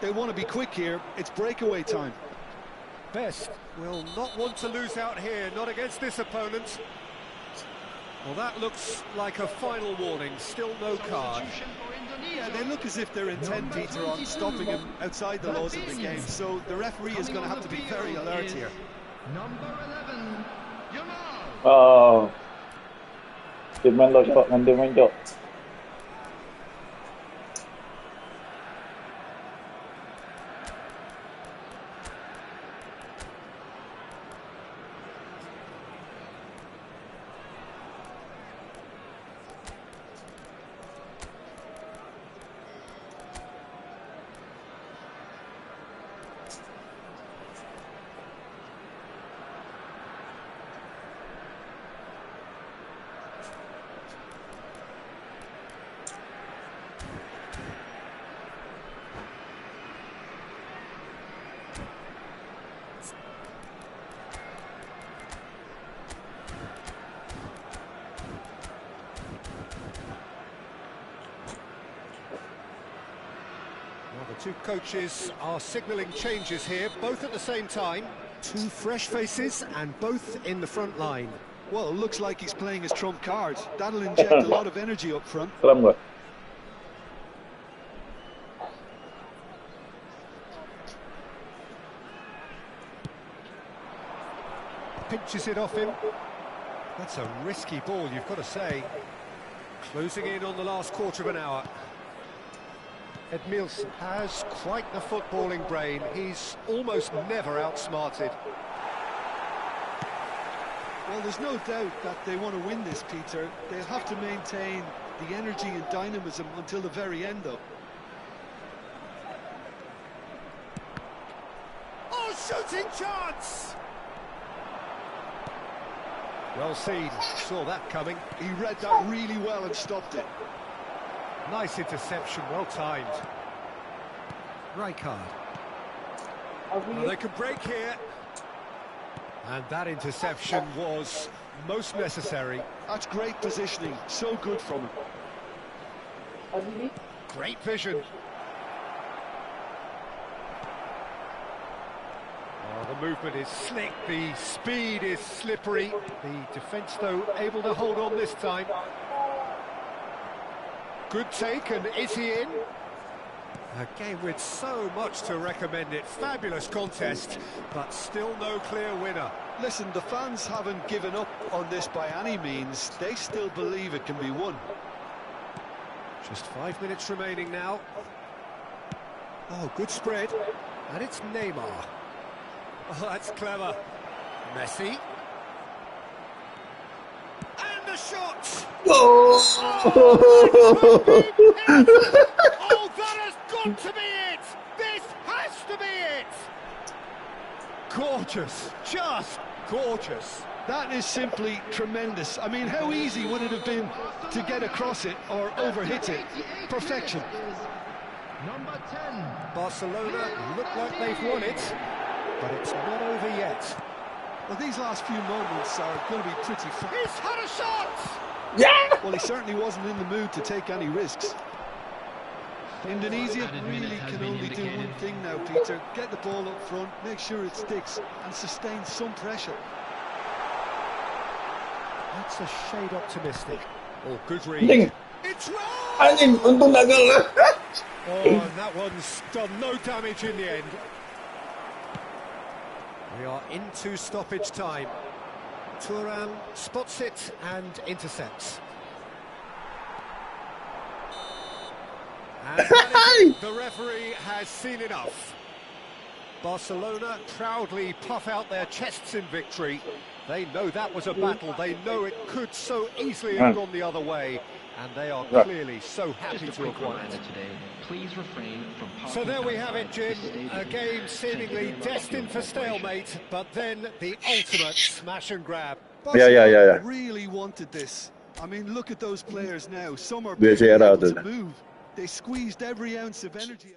They want to be quick here. It's breakaway time. Best will not want to lose out here, not against this opponent. Well, that looks like a final warning, still no card. Substitution for Indonesia. Yeah, they look as if they're intent, Peter, on stopping him outside the laws of the game. So the referee is going to have to be very alert here. Number 11, Yamal. Oh. Timman lo, Cok. Nanti main, Cok. Well, the two coaches are signalling changes here, both at the same time. Two fresh faces and both in the front line. Well, it looks like he's playing his trump card. That'll inject a lot of energy up front. Salam gua. Pinches it off him. That's a risky ball, you've got to say. Closing in on the last quarter of an hour. Edmilson has quite the footballing brain. He's almost never outsmarted. Well, there's no doubt that they want to win this, Peter. They'll have to maintain the energy and dynamism until the very end, though. Oh, shooting chance! Well seen, saw that coming. He read that really well and stopped it. Nice interception, well timed. Rijkaard. Well, they can break here. And that interception was most necessary. That's great positioning, so good from him. Great vision. Oh, the movement is slick, the speed is slippery. The defence, though, able to hold on this time. Good take, and is he in? A game with so much to recommend it. Fabulous contest, but still no clear winner. Listen, the fans haven't given up on this by any means. They still believe it can be won. Just 5 minutes remaining now. Oh, good spread. And it's Neymar. Oh, that's clever. Messi. And the shot! Oh. Oh, that has got to be it! This has to be it! Gorgeous, just gorgeous. That is simply tremendous. I mean, how easy would it have been to get across it or overhit it? Perfection. Number 10. Barcelona look like they've won it, but it's not over yet. Well, these last few moments are going to be pretty fun. He's had a shot! Yeah! Well, he certainly wasn't in the mood to take any risks. Indonesia really can only do one thing now, Peter. Get the ball up front, make sure it sticks, and sustain some pressure. That's a shade optimistic. Oh, good read. Ding. It's wrong! Anjing, untung gagal. Oh, and that one's done no damage in the end. We are into stoppage time. Thuram spots it and intercepts. And that is it. The referee has seen enough. Barcelona proudly puff out their chests in victory. They know that was a battle. They know it could so easily have gone the other way. And they are clearly so happy to have won it. Today. Please refrain from So there we have it, Jim. A game seemingly destined for stalemate, but then the ultimate smash and grab. Yeah. Really wanted this. I mean, look at those players now. Some are Biasa barely able tuh. to move. They squeezed every ounce of energy.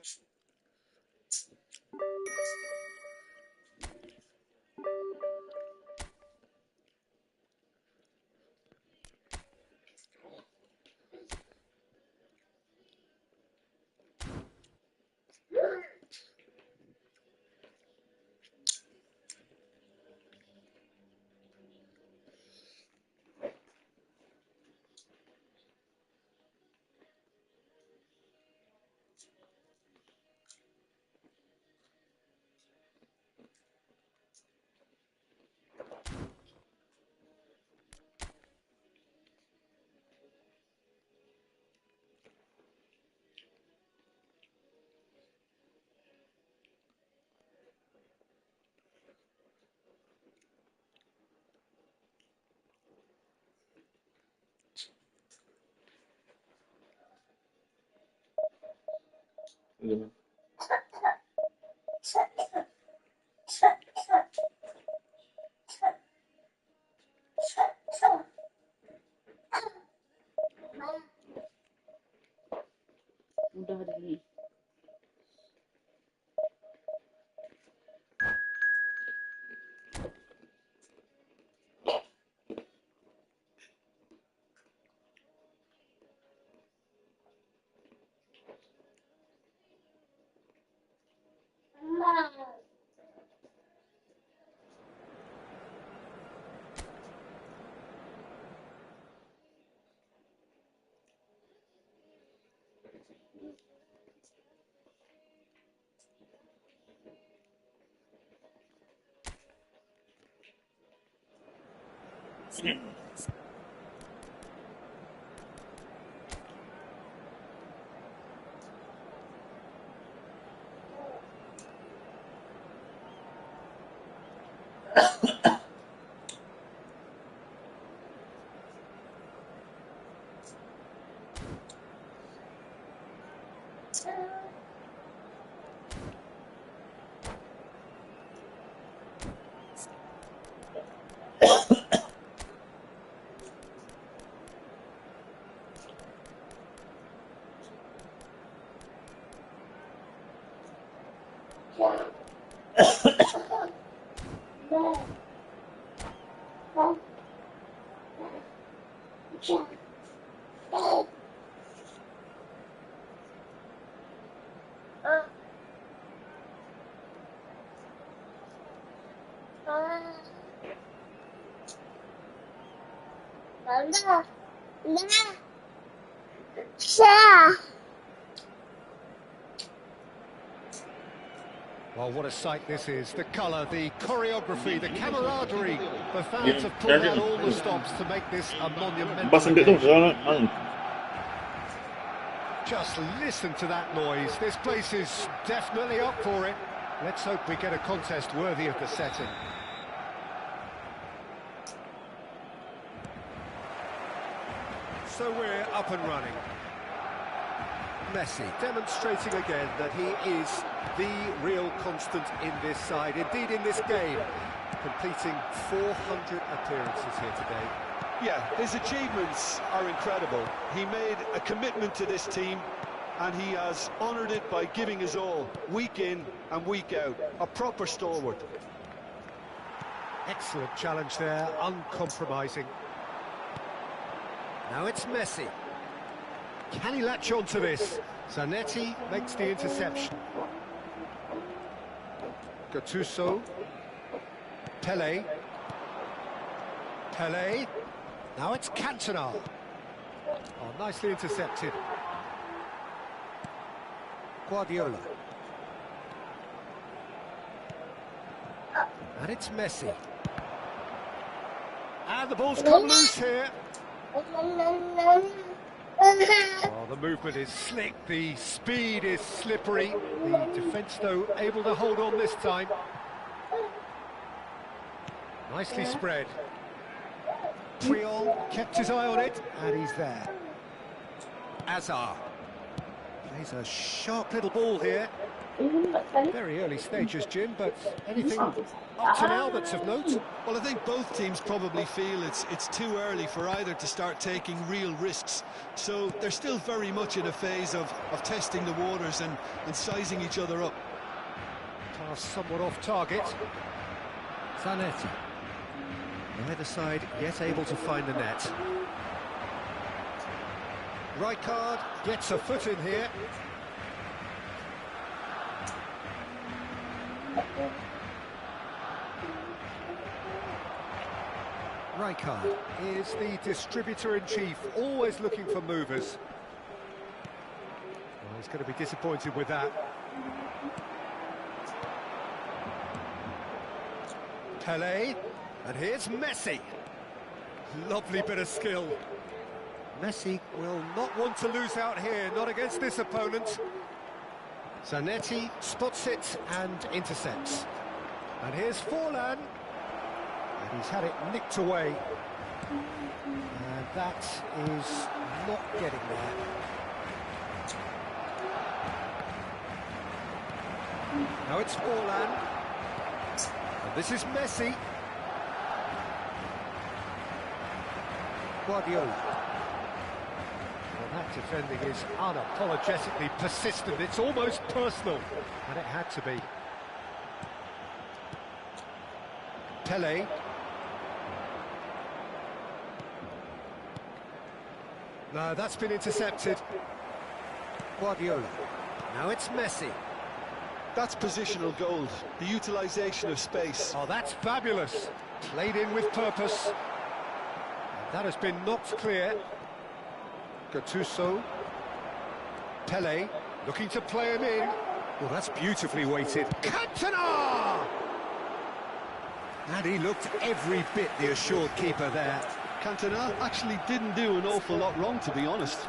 Udah Deli. Well, what a sight this is. The colour, the choreography, the camaraderie. The fans have pulled out all the stops to make this a monumental occasion. Just listen to that noise. This place is definitely up for it. Let's hope we get a contest worthy of the setting. So we're up and running. Messi, demonstrating again that he is the real constant in this side, indeed in this game, completing 400 appearances here today. Yeah, his achievements are incredible. He made a commitment to this team, and he has honoured it by giving his all, week in and week out. A proper stalwart. Excellent challenge there, uncompromising. Now it's Messi. Can he latch on to this? Zanetti makes the interception. Gattuso. Pele. Pele. Now it's Cantona. Oh, nicely intercepted. Guardiola. And it's Messi. And the ball's come loose here. Oh, the movement is slick, the speed is slippery. The defence, though, able to hold on this time. Nicely spread. Puyol kept his eye on it, and he's there. Azar plays a sharp little ball here. Very early stages, Jim, but anything up to now that's of note? Well, I think both teams probably feel it's too early for either to start taking real risks. So they're still very much in a phase of testing the waters and sizing each other up. Pass somewhat off target. Zanetti. Neither side yet able to find the net. Rijkaard gets a foot in here. Rijkaard is the distributor-in-chief, always looking for movers. Well, he's going to be disappointed with that. Pele, and here's Messi. Lovely bit of skill. Messi will not want to lose out here, not against this opponent. Zanetti spots it and intercepts. And here's Forlan. And he's had it nicked away. And that is not getting there. Now it's Forlan. And this is Messi. Guardiola. Well, that defending is unapologetically persistent. It's almost personal. And it had to be. Pele. No, that's been intercepted. Guardiola. Now it's Messi. That's positional gold, the utilisation of space. Oh, that's fabulous. Played in with purpose. That has been knocked clear. Gattuso. Pele, looking to play him in. Well, that's beautifully weighted. Cantona! And he looked every bit the assured keeper there. Cantona actually didn't do an awful lot wrong, to be honest.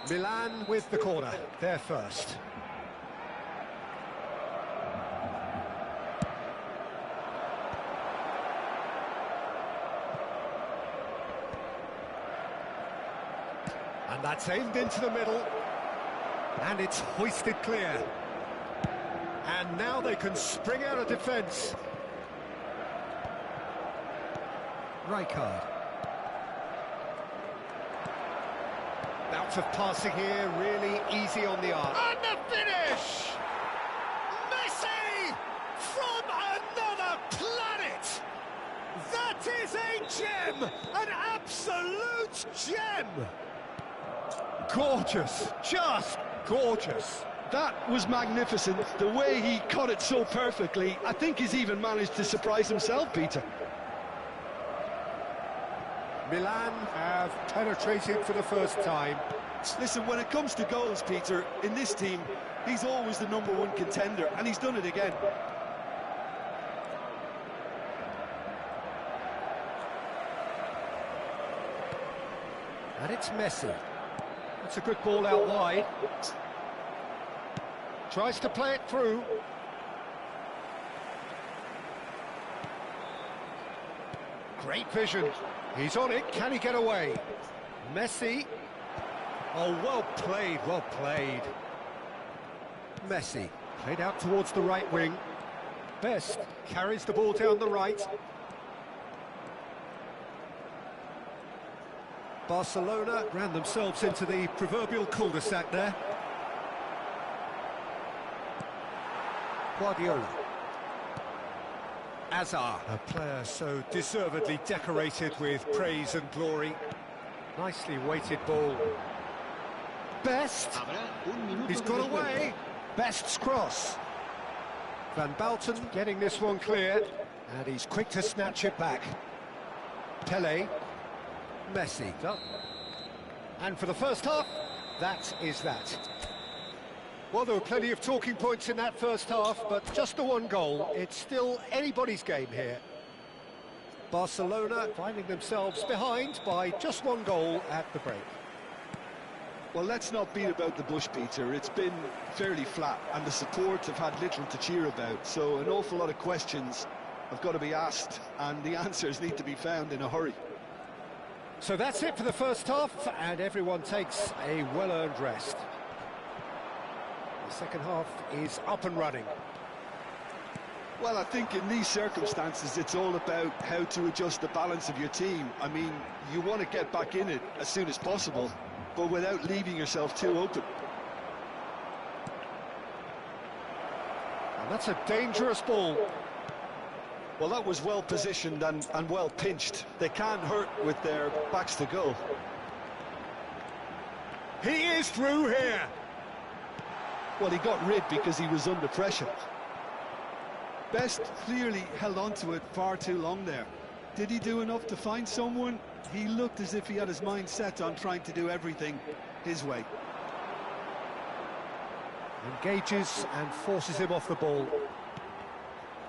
Milan with the corner, they're first. And that's aimed into the middle. And it's hoisted clear. And now they can spring out of defence. Rijkaard. Bout of passing here, really easy on the arm. And the finish! Messi from another planet! That is a gem! An absolute gem! Gorgeous, just gorgeous. That was magnificent. The way he caught it so perfectly, I think he's even managed to surprise himself, Peter. Milan have penetrated for the first time. Listen, when it comes to goals, Peter, in this team, he's always the #1 contender, and he's done it again. And it's Messi. That's a good ball out wide. Tries to play it through. Great vision. He's on it. Can he get away? Messi. Oh, well played, well played. Messi played out towards the right wing. Best carries the ball down the right. Barcelona ran themselves into the proverbial cul-de-sac there. Guardiola. Azar, a player so deservedly decorated with praise and glory. Nicely weighted ball. Best. He's got away. Best's cross. Van Balten getting this one clear, and he's quick to snatch it back. Pele. Messi. And for the first half, that is that. Well, there were plenty of talking points in that first half, but just the one goal. It's still anybody's game here. Barcelona finding themselves behind by just one goal at the break. Well, let's not beat about the bush, Peter. It's been fairly flat, and the support have had little to cheer about, so an awful lot of questions have got to be asked, and the answers need to be found in a hurry. So that's it for the first half, and everyone takes a well-earned rest. The second half is up and running. Well, I think in these circumstances, it's all about how to adjust the balance of your team. I mean, you want to get back in it as soon as possible, but without leaving yourself too open. And that's a dangerous ball. Well, that was well positioned and well pinched. They can't hurt with their backs to goal. He is through here. Well, he got rid because he was under pressure. Best clearly held on to it far too long there. Did he do enough to find someone? He looked as if he had his mind set on trying to do everything his way. Engages and forces him off the ball.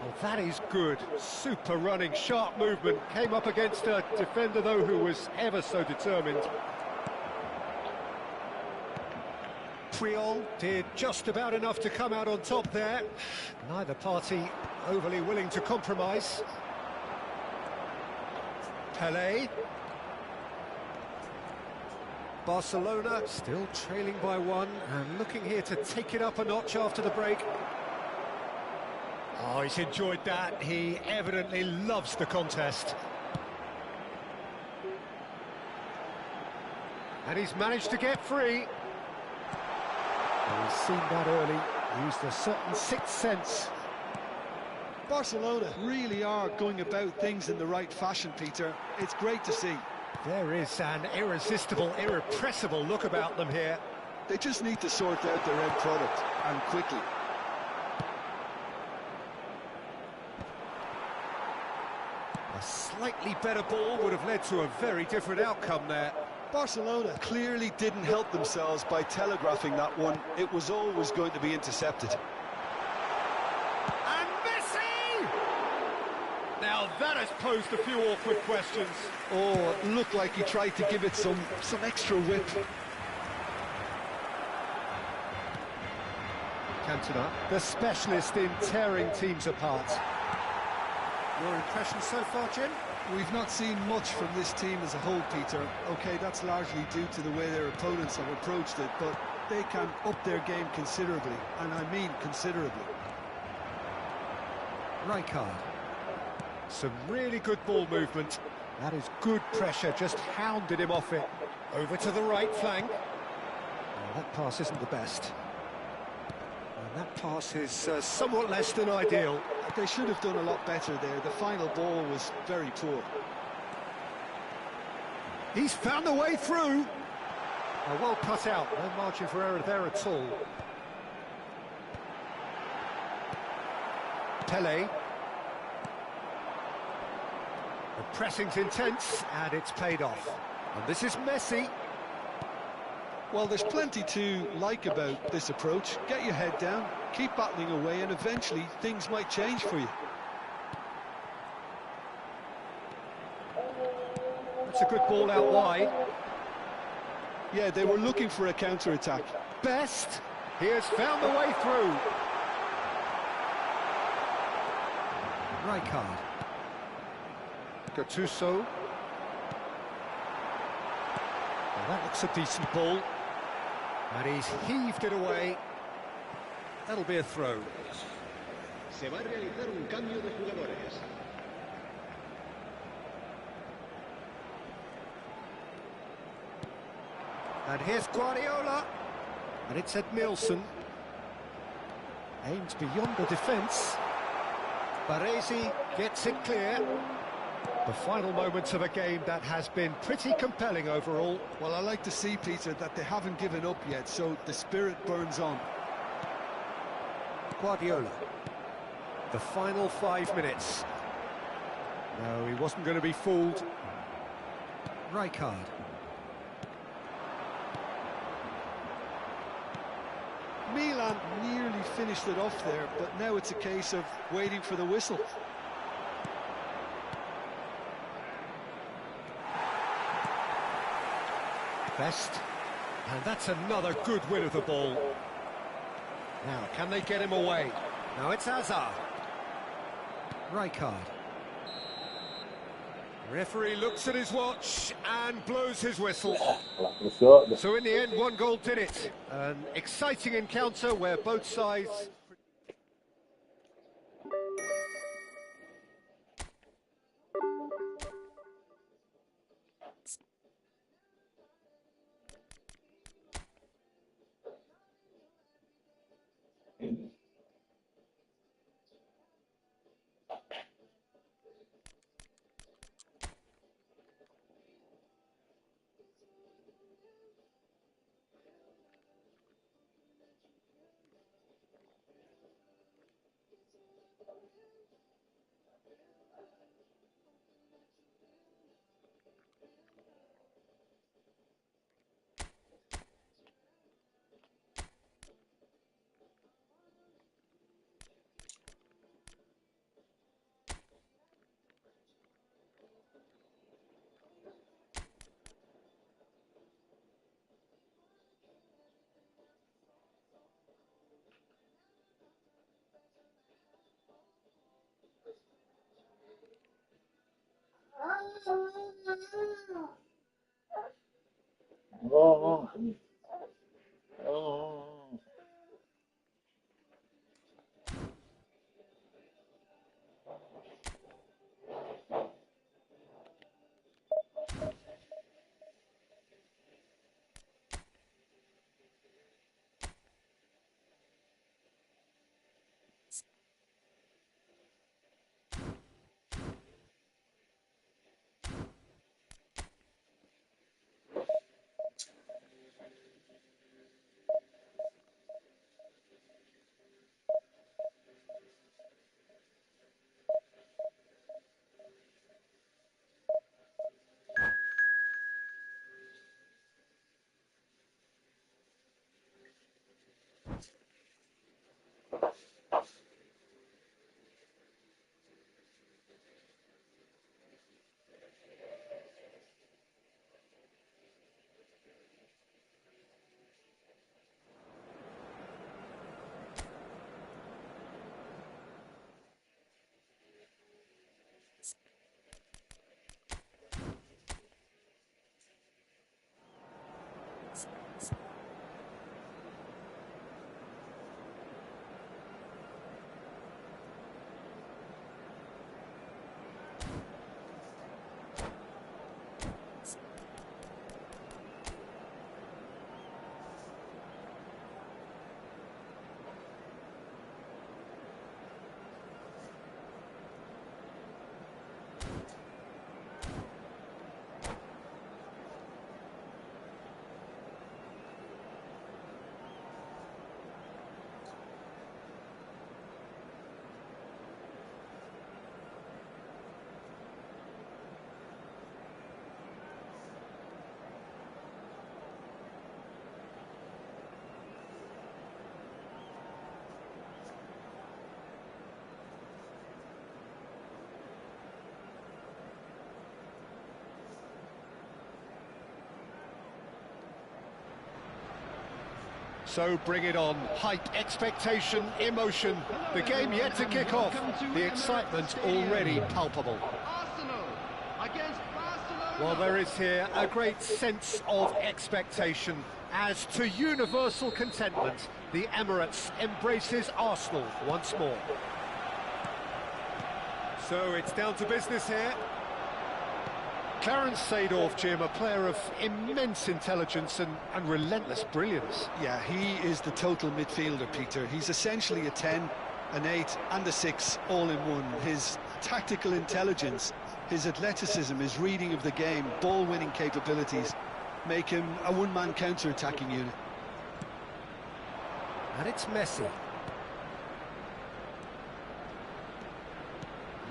Oh, that is good. Super running, sharp movement. Came up against a defender, though, who was ever so determined. Puyol did just about enough to come out on top there. Neither party overly willing to compromise. Pele. Barcelona still trailing by one and looking here to take it up a notch after the break. Oh, he's enjoyed that. He evidently loves the contest. And he's managed to get free. And he's seen that early, used a certain sixth sense. Barcelona really are going about things in the right fashion, Peter. It's great to see. There is an irresistible, irrepressible look about them here. They just need to sort out their end product, and quickly. A slightly better ball would have led to a very different outcome there. Barcelona clearly didn't help themselves by telegraphing that one. It was always going to be intercepted. And Messi! Now that has posed a few awkward questions. Oh, it looked like he tried to give it some extra whip. Cantona, the specialist in tearing teams apart. Your impression so far, Jim? We've not seen much from this team as a whole, Peter. OK, that's largely due to the way their opponents have approached it, but they can up their game considerably, and I mean considerably. Rijkaard. Some really good ball movement. That is good pressure, just hounded him off it. Over to the right flank. Well, that pass isn't the best. And that pass is somewhat less than ideal. They should have done a lot better there. The final ball was very poor. He's found a way through. Oh, well cut out. No margin for error there at all. Pele. The pressing's intense, and it's paid off. And this is Messi. Well, there's plenty to like about this approach. Get your head down, keep battling away, and eventually things might change for you. That's a good ball out wide. Yeah, they were looking for a counter-attack. Best. He has found the way through. Right card. Gattuso. Well, that looks a decent ball. And he's heaved it away. That'll be a throw. Se va a realizar un cambio de jugadores. And here's Guardiola. And it's Ed Nielsen. Aims beyond the defence. Baresi gets it clear. The final moments of a game that has been pretty compelling overall. Well, I like to see, Peter, that they haven't given up yet, so the spirit burns on. Guardiola. The final 5 minutes. No, he wasn't going to be fooled. Rijkaard. Milan nearly finished it off there, but now it's a case of waiting for the whistle. Best. And that's another good win of the ball. Now, can they get him away? Now it's Hazard. Rijkaard. Referee looks at his watch and blows his whistle. So in the end, 1 goal did it. An exciting encounter where both sides... Oh, oh. So bring it on. Hype, expectation, emotion. The game yet to kick off. The excitement already palpable. Arsenal against Barcelona. Well, there is here a great sense of expectation. As to universal contentment, the Emirates embraces Arsenal once more. So it's down to business here. Clarence Seedorf, Jim, a player of immense intelligence and relentless brilliance. Yeah, he is the total midfielder, Peter. He's essentially a 10, an 8 and a 6 all in one. His tactical intelligence, his athleticism, his reading of the game, ball-winning capabilities make him a one-man counter-attacking unit. And it's Messi.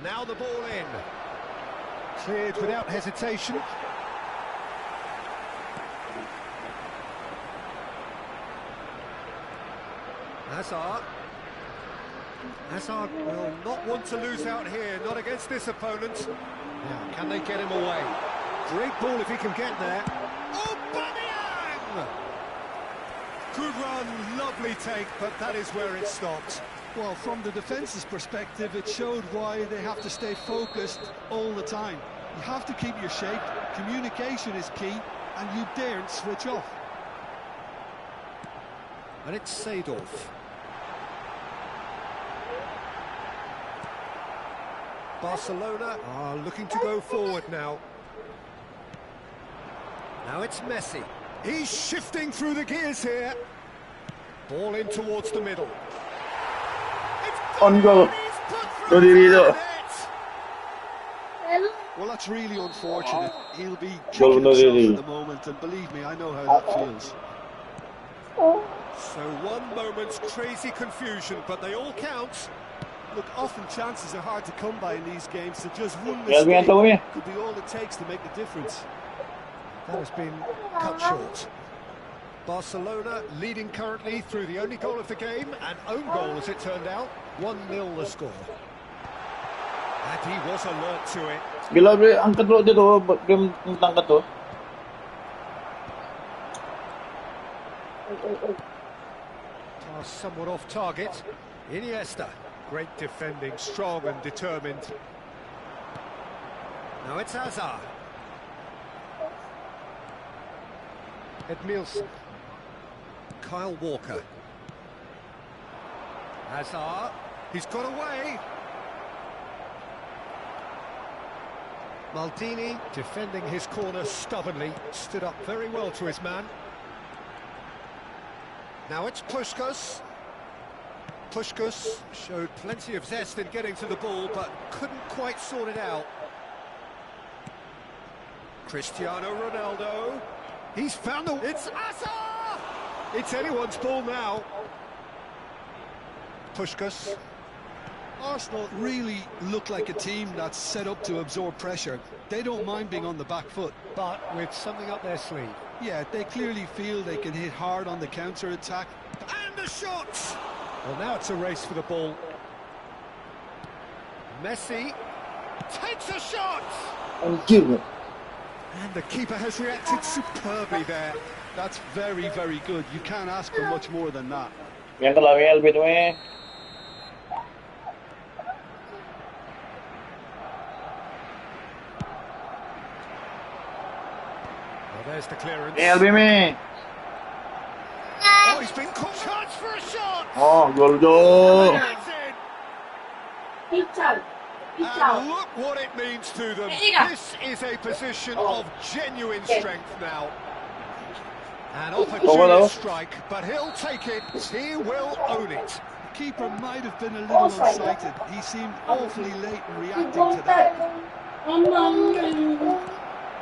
Now the ball in. Cleared without hesitation. Hazard will not want to lose out here, not against this opponent. Now, can they get him away? Great ball if he can get there. Aubameyang! Good run, lovely take, but that is where it stopped. Well, from the defence's perspective, it showed why they have to stay focused all the time. You have to keep your shape, communication is key, and you daren't switch off. And it's Seedorf. Barcelona are looking to go forward now. Now it's Messi. He's shifting through the gears here. Ball in towards the middle. On goal. No dito. Well, that's really unfortunate. He'll be Goal kicking no himself dito. at the moment, and believe me, I know how that feels. So one moment's crazy confusion, but they all count. Look, often chances are hard to come by in these games, so just one Yan, yan, mistake tawag niya. could be all it takes to make the difference. That has been cut short. Barcelona leading currently through the only goal of the game, an own goal as it turned out. 1-0 the score. And he was alert to it. Gila, bre, ang katlo dito, game tentang kato. Pass somewhat off target. Iniesta. Great defending, strong and determined. Now it's Hazard. Edmilson. Kyle Walker. Hazard. He's got away. Maldini defending his corner stubbornly. Stood up very well to his man. Now it's Puskás. Puskás showed plenty of zest in getting to the ball, but couldn't quite sort it out. Cristiano Ronaldo. He's found the... It's Hazard! It's anyone's ball now. Puskás. Arsenal really look like a team that's set up to absorb pressure. They don't mind being on the back foot. But with something up their sleeve. Yeah, they clearly feel they can hit hard on the counter-attack. And the shot! Well, now it's a race for the ball. Messi takes a shot! Anjir. And the keeper has reacted superbly there. That's very, very good. You can't ask for much more than that. Yan ka lang, Elvin, we. Well, there's the clearance. Elvin, me. Oh, he's been caught. Chance for a shot! Oh, gol do. That's in. And look what it means to them. This is a position of genuine strength now. An opportunity strike, but he'll take it. He will own it. The keeper might have been a little unsighted. He seemed awfully late in reacting to that.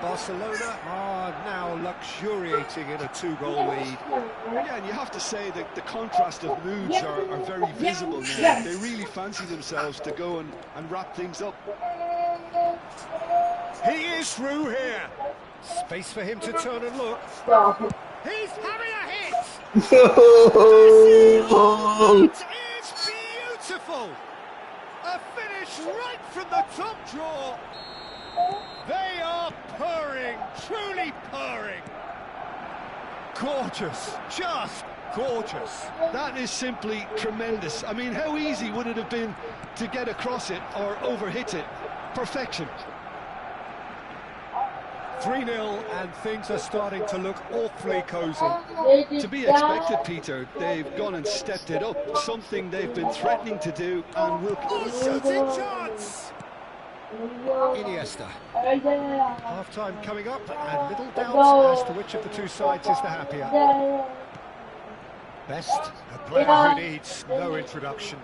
Barcelona are now luxuriating in a 2-goal lead. Yeah, and you have to say that the contrast of moods are very visible now. They really fancy themselves to go and wrap things up. He is through here. Space for him to turn and look. He's having a hit. It is beautiful. A finish right from the top draw. They are purring, truly purring. Gorgeous, just Gorgeous. That is simply tremendous. I mean, how easy would it have been to get across it or overhit it? Perfection. 3-0, and things are starting to look awfully cosy. To be expected, Peter. They've gone and stepped it up. Something they've been threatening to do and will... Shooting chance! Iniesta. Half-time coming up, and little doubt as to which of the two sides is the happier. Best, a player who needs no introduction.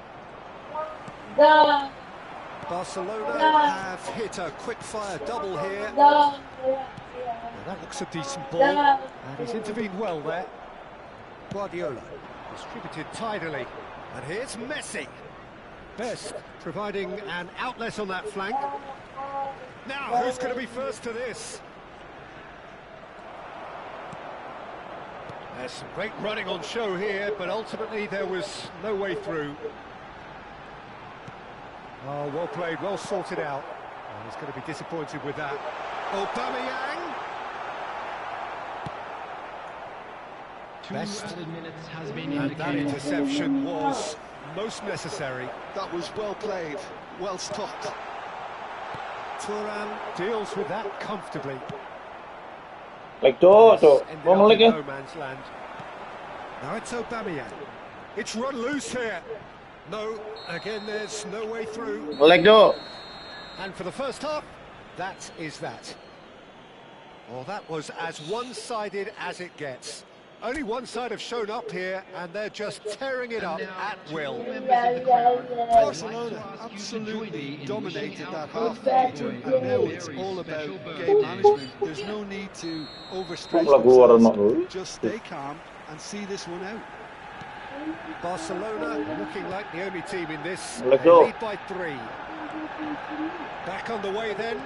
Barcelona have hit a quick-fire double here. Now that looks a decent ball, and he's intervened well there. Guardiola, distributed tidily, and here's Messi. Best, providing an outlet on that flank. Now, who's going to be first to this? There's some great running on show here, but ultimately there was no way through. Oh, well played, well sorted out. Oh, he's going to be disappointed with that. Aubameyang. Best. Minutes has been And that indicated. interception was most necessary. That was well played, well stopped. Thuram deals with that comfortably. Like to, Ended Mau up in lagi. no man's land. Now it's Aubameyang. It's run loose here. No, again there's no way through. Like to. And for the first half, that is that. Well, that was as one-sided as it gets. Only one side have shown up here, and they're just tearing it up at will. Barcelona absolutely dominated that half, Peter, and now it's all about game management. There's no need to overstretch Kok keluar anak themselves. dulu? Just stay calm and see this one out. Barcelona looking like the only team in this. They Let's go. lead by 3. Back on the way then.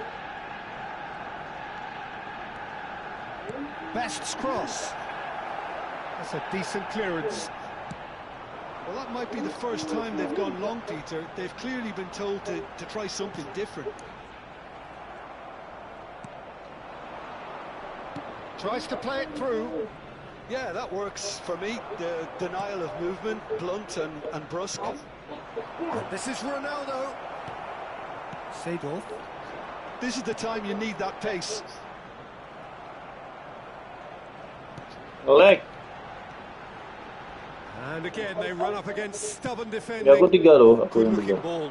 Best's cross. That's a decent clearance. Well, that might be the first time they've gone long, Peter. They've clearly been told to try something different. Tries to play it through. Yeah, that works for me. The denial of movement, blunt and brusque. And this is Ronaldo. Seedorf. This is the time you need that pace. Leg. And again, they run up against stubborn Ya defending. aku 3 loh, aku yang Good-looking 3. ball.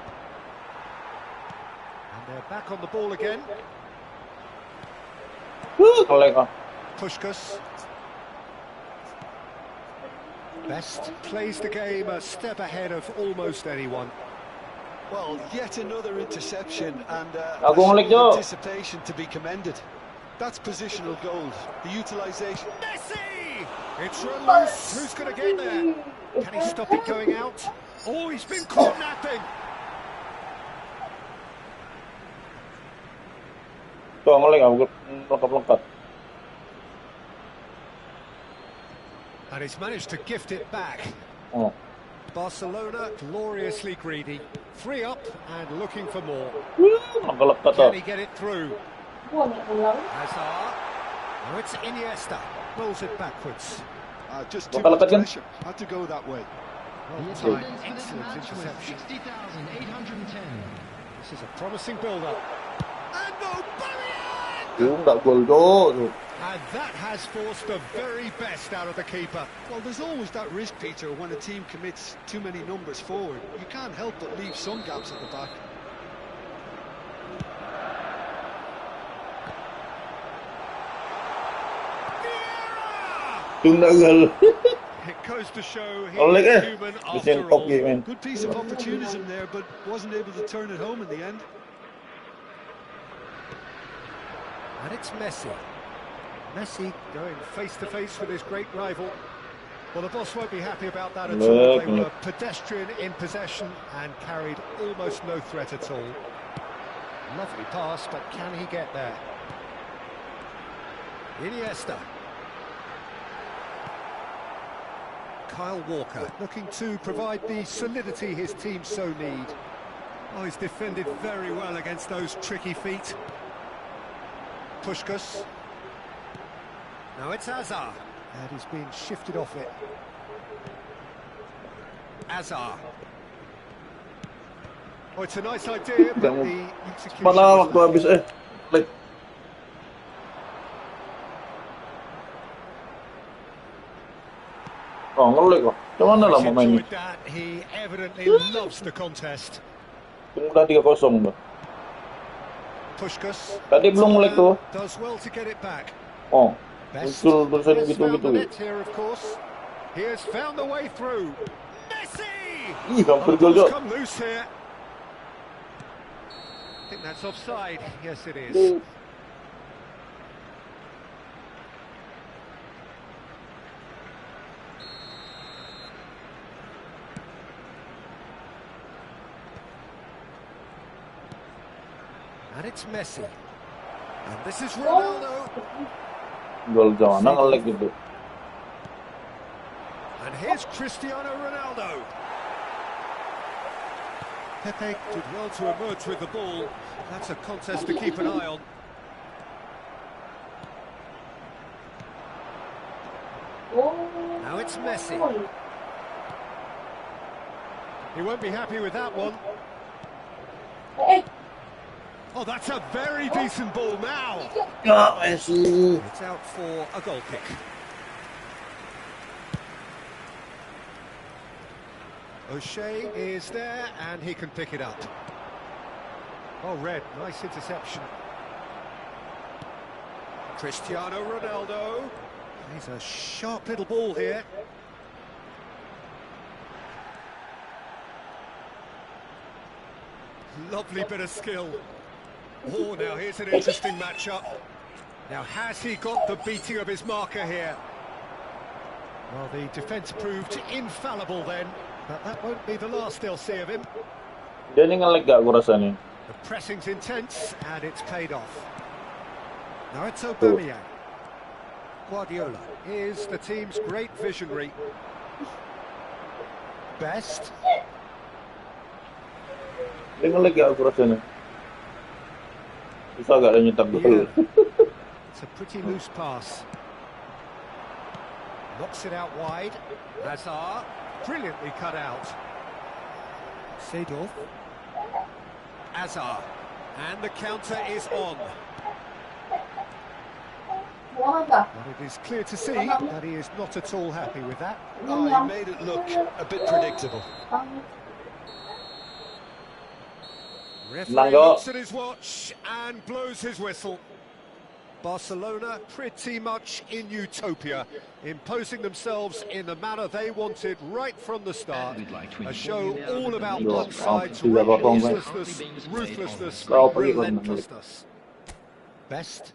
And they're back on the ball again. Leg ah. Puskás. Best plays the game a step ahead of almost anyone. Well, yet another interception and a Aku show ngelik, of Jo. anticipation to be commended. That's positional gold. The utilisation. Messi! It's run loose. Who's going to get there? Can he stop it going out? Oh, he's been caught napping. Tuh, ngelag aku lengkap-lengkap. And he's managed to gift it back. Oh. Barcelona gloriously greedy. 3 up and looking for more. Lengkap Can tuh. he get it through? Hazard. Now it's Iniesta. Rolls it backwards. Just too Bakal much lekat kan? pressure. Had to go that way. Well The timed, attendance for this excellent match was interception. 60,810. This is a promising build-up. And Aubameyang! Tuh, enggak gol tuh. And that has forced the very best out of the keeper. Well, there's always that risk, Peter, when a team commits too many numbers forward. You can't help but leave some gaps at the back. Tuh enggak gol. It goes to show he Oleh is ke? human Bisa after top all. game man. Good piece of opportunism there, but wasn't able to turn it home in the end. And it's Messi. Messi going face-to-face with his great rival. Well, the boss won't be happy about that at all. They were pedestrian in possession and carried almost no threat at all. Lovely pass, but can he get there? Iniesta. Kyle Walker looking to provide the solidity his team so need. Oh, he's defended very well against those tricky feet. Puskás. Now it's Hazard, and he's being shifted off it. Azar. Oh, it's a nice idea, but the execution Malah was waktu bad. habis like oh ngelik kok. Cuman lah He's mau main enjoyed that. He evidently loves the contest. udah 3-0 tuh. Pushkas Tadi belum ngelik tuh. does well to get it back. Oh, Best muncul tulisan has found gitu-gitu. the net here, of course. He has found the way through. Messi! Ih, hampir Oh, the gol, ball's Jo. come loose here. I think that's offside. Yes, it is. And it's Messi. And this is Ronaldo. Gol Jawana ngelik gitu. And here's Cristiano Ronaldo. Pepe did well to emerge with the ball. That's a contest to keep an eye on. Now it's Messi. He won't be happy with that one. Oh, that's a very decent ball now. Ya, Messi. It's out for a goal kick. O'Shea is there and he can pick it up. Oh, Red, nice interception. Cristiano Ronaldo. He's a sharp little ball here. Lovely bit of skill. Oh, now here's an interesting matchup. Now, has he got the beating of his marker here? Well, the defence proved infallible then, but that won't be the last they'll see of him. Dia ini ngelik gak gua rasanya. The pressing's intense, and it's paid off. Now it's Aubameyang. Guardiola is the team's great visionary. Best. Dia ngelik gak gua rasanya. Susah gak ada nyetak gol. Yeah. It's a pretty loose pass. Knocks it out wide. Hazard, brilliantly cut out. Seedorf. Hazard, and the counter is on. But it is clear to see that he is not at all happy with that. Oh, he made it look a bit predictable. Referee looks at his watch and blows his whistle. Barcelona pretty much in utopia, imposing themselves in the manner they wanted right from the start. A show all about one side's ruthlessness, relentlessness. Best.